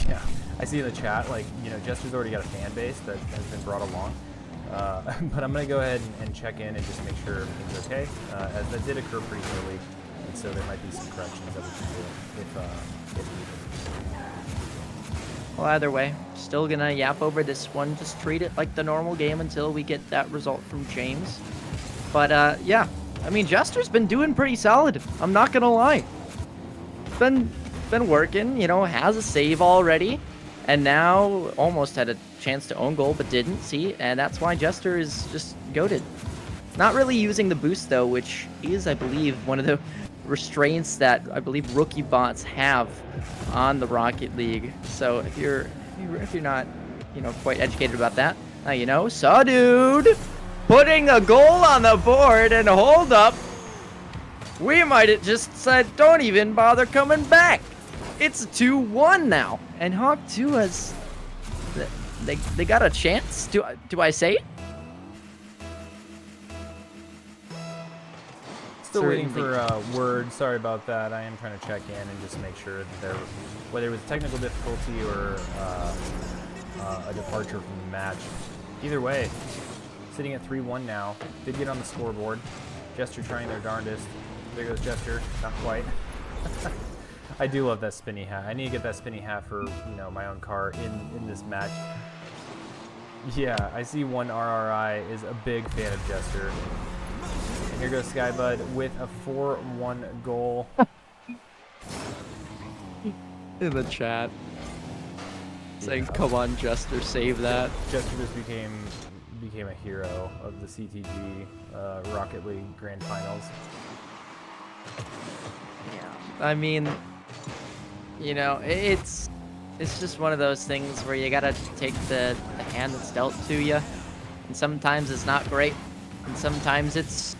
Yeah, I see in the chat, like, you know, Jester's already got a fan base that has been brought along. But I'm gonna go ahead and check in and just make sure everything's okay, as that did occur pretty early, and so there might be some corrections that we can do if needed. Well, either way, still gonna yap over this one. Just treat it like the normal game until we get that result from James. But yeah, I mean, Jester's been doing pretty solid. I'm not gonna lie. Been working, you know, has a save already, and now almost had a chance to own goal but didn't. See, and that's why Jester is just goated. Not really using the boost though, which is, I believe, one of the restraints that I believe rookie bots have on the Rocket League. So if you're not, you know, quite educated about that, now you know. So, dude, putting a goal on the board, and hold up, we might have just said don't even bother coming back. It's 2-1 now, and Hawk 2 has they got a chance. Do I say it? Still waiting for word. Sorry about that. I am trying to check in and just make sure that there, whether it was technical difficulty or a departure from the match. Either way, sitting at 3-1 now. Did get on the scoreboard. Jester trying their darndest. There goes Jester. Not quite. I do love that spinny hat. I need to get that spinny hat for, you know, my own car in this match. Yeah, I see one RRI is a big fan of Jester. And here goes Skybud with a 4-1 goal. In the chat. Saying, come on, Jester, save that. Jester just became a hero of the CTG Rocket League Grand Finals. Yeah. I mean, you know, it's just one of those things where you gotta take the hand that's dealt to you. And sometimes it's not great. And sometimes it's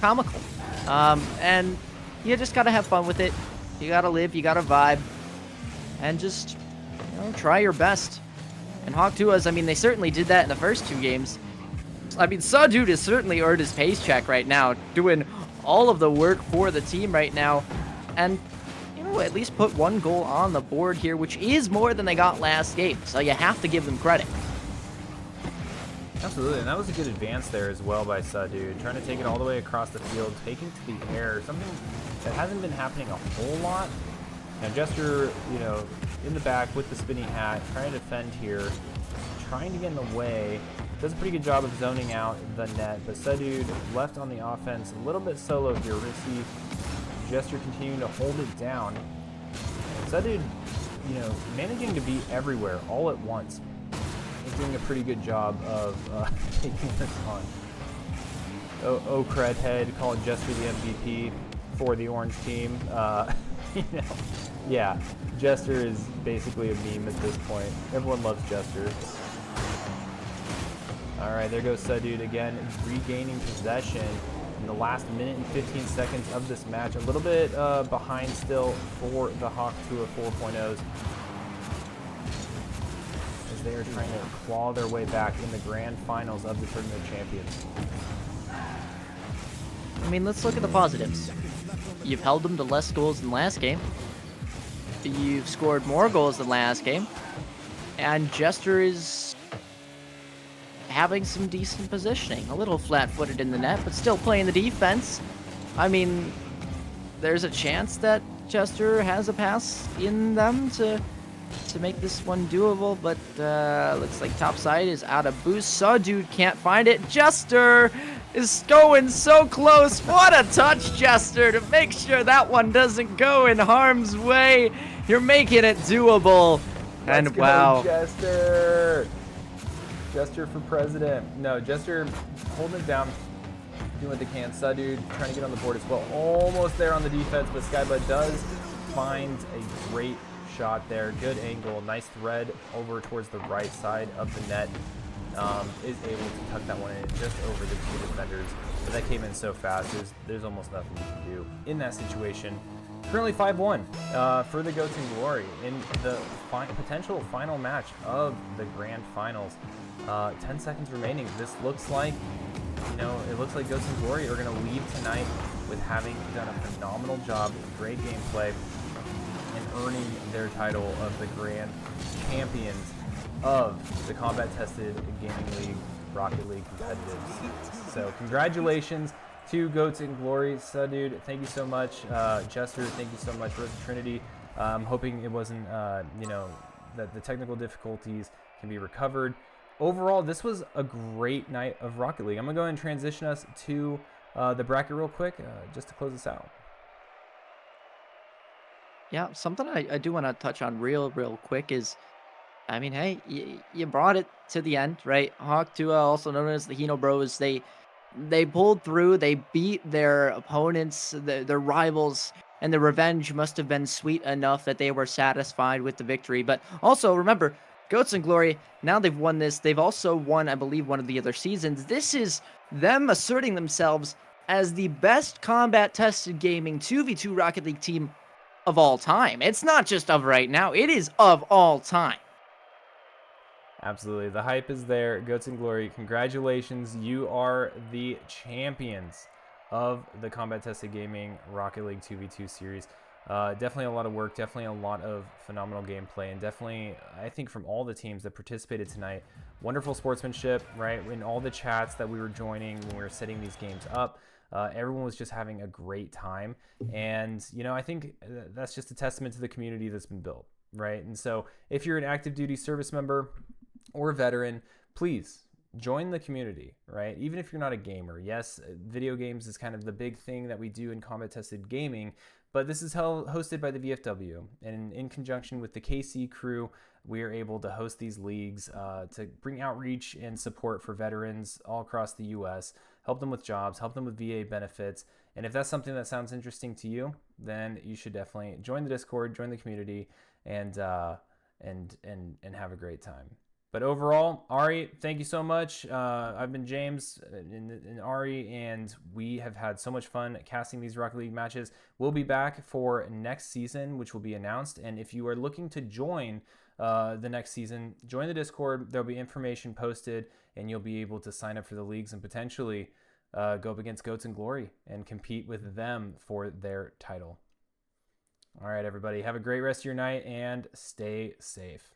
comical. And you just gotta have fun with it. You gotta live, you gotta vibe. And just, you know, try your best. And Hawk 2 I mean, they certainly did that in the first 2 games. I mean, Sawdude has certainly earned his paycheck right now, doing all of the work for the team right now. And, you know, at least put 1 goal on the board here, which is more than they got last game. So you have to give them credit. Absolutely, and that was a good advance there as well by Sawdude, trying to take it all the way across the field, taking to the air, something that hasn't been happening a whole lot. Now Jester, you know, in the back with the spinny hat, trying to defend here, trying to get in the way. Does a pretty good job of zoning out the net, but Sawdude left on the offense a little bit solo here. We're going to see Jester continuing to hold it down. Sawdude, you know, managing to be everywhere all at once. He's doing a pretty good job of taking this on. Oh, Credhead calling Jester the MVP for the orange team. You know, yeah, Jester is basically a meme at this point. Everyone loves Jester. All right, there goes Sawdude again, regaining possession in the last minute and 15 seconds of this match. A little bit behind still for the Hawk 2 4.0s. As they are trying to claw their way back in the grand finals of the Tournament of Champions. I mean, let's look at the positives. You've held them to less goals than last game. You've scored more goals than last game. And Jester is having some decent positioning. A little flat-footed in the net, but still playing the defense. I mean, there's a chance that Jester has a pass in them to make this one doable, but looks like topside is out of boost. Sawdude can't find it. Jester is going so close. What a touch, Jester, to make sure that one doesn't go in harm's way. You're making it doable. Let's and wow. Go, Jester! Jester for president. No, Jester holding it down, doing what they can. Sawdude trying to get on the board as well. Almost there on the defense, but Skybud does find a great shot there. Good angle, nice thread over towards the right side of the net. Is able to tuck that one in just over the 2 defenders. But that came in so fast, there's almost nothing you can do in that situation. Currently 5-1 for the Goats in Glory in the potential final match of the Grand Finals. 10 seconds remaining. This looks like, you know, it looks like Goats in Glory are going to leave tonight with having done a phenomenal job, great gameplay, and earning their title of the Grand Champions of the Combat Tested Gaming League Rocket League Competitives. So congratulations to Goats in Glory. Sawdude, thank you so much. Jester, thank you so much. Rose of Trinity, I'm hoping it wasn't, you know, that the technical difficulties can be recovered. Overall, this was a great night of Rocket League. I'm going to go ahead and transition us to the bracket real quick, just to close us out. Yeah, something I do want to touch on real quick is, I mean, hey, you brought it to the end, right? Hawk Tua, also known as the Hino Bros, they pulled through. They beat their opponents, their rivals, and the revenge must have been sweet enough that they were satisfied with the victory. But also remember, Goats and Glory, now they've won this. They've also won, I believe, one of the other seasons. This is them asserting themselves as the best combat-tested gaming 2v2 Rocket League team of all time. It's not just of right now, it is of all time. Absolutely. The hype is there. Goats and Glory, congratulations. You are the champions of the Combat Tested Gaming Rocket League 2v2 series. Definitely a lot of work, definitely a lot of phenomenal gameplay, and definitely, I think, from all the teams that participated tonight, wonderful sportsmanship, right? In all the chats that we were joining when we were setting these games up, everyone was just having a great time. And, you know, I think that's just a testament to the community that's been built, right? And so if you're an active duty service member or a veteran, please join the community, right? Even if you're not a gamer. Yes, video games is kind of the big thing that we do in combat tested gaming, but this is hosted by the VFW, and in conjunction with the KC crew, we are able to host these leagues to bring outreach and support for veterans all across the U.S., help them with jobs, help them with VA benefits. And if that's something that sounds interesting to you, then you should definitely join the Discord, join the community, and have a great time. But overall, Ari, thank you so much. I've been James and Ari, and we have had so much fun casting these Rocket League matches. We'll be back for next season, which will be announced. And if you are looking to join the next season, join the Discord. There'll be information posted, and you'll be able to sign up for the leagues and potentially go up against Goats and Glory and compete with them for their title. All right, everybody. Have a great rest of your night, and stay safe.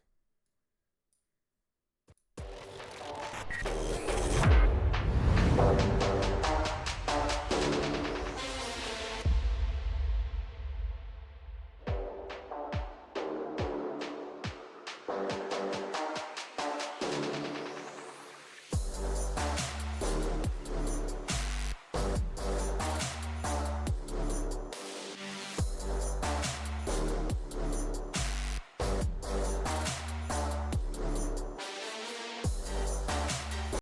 You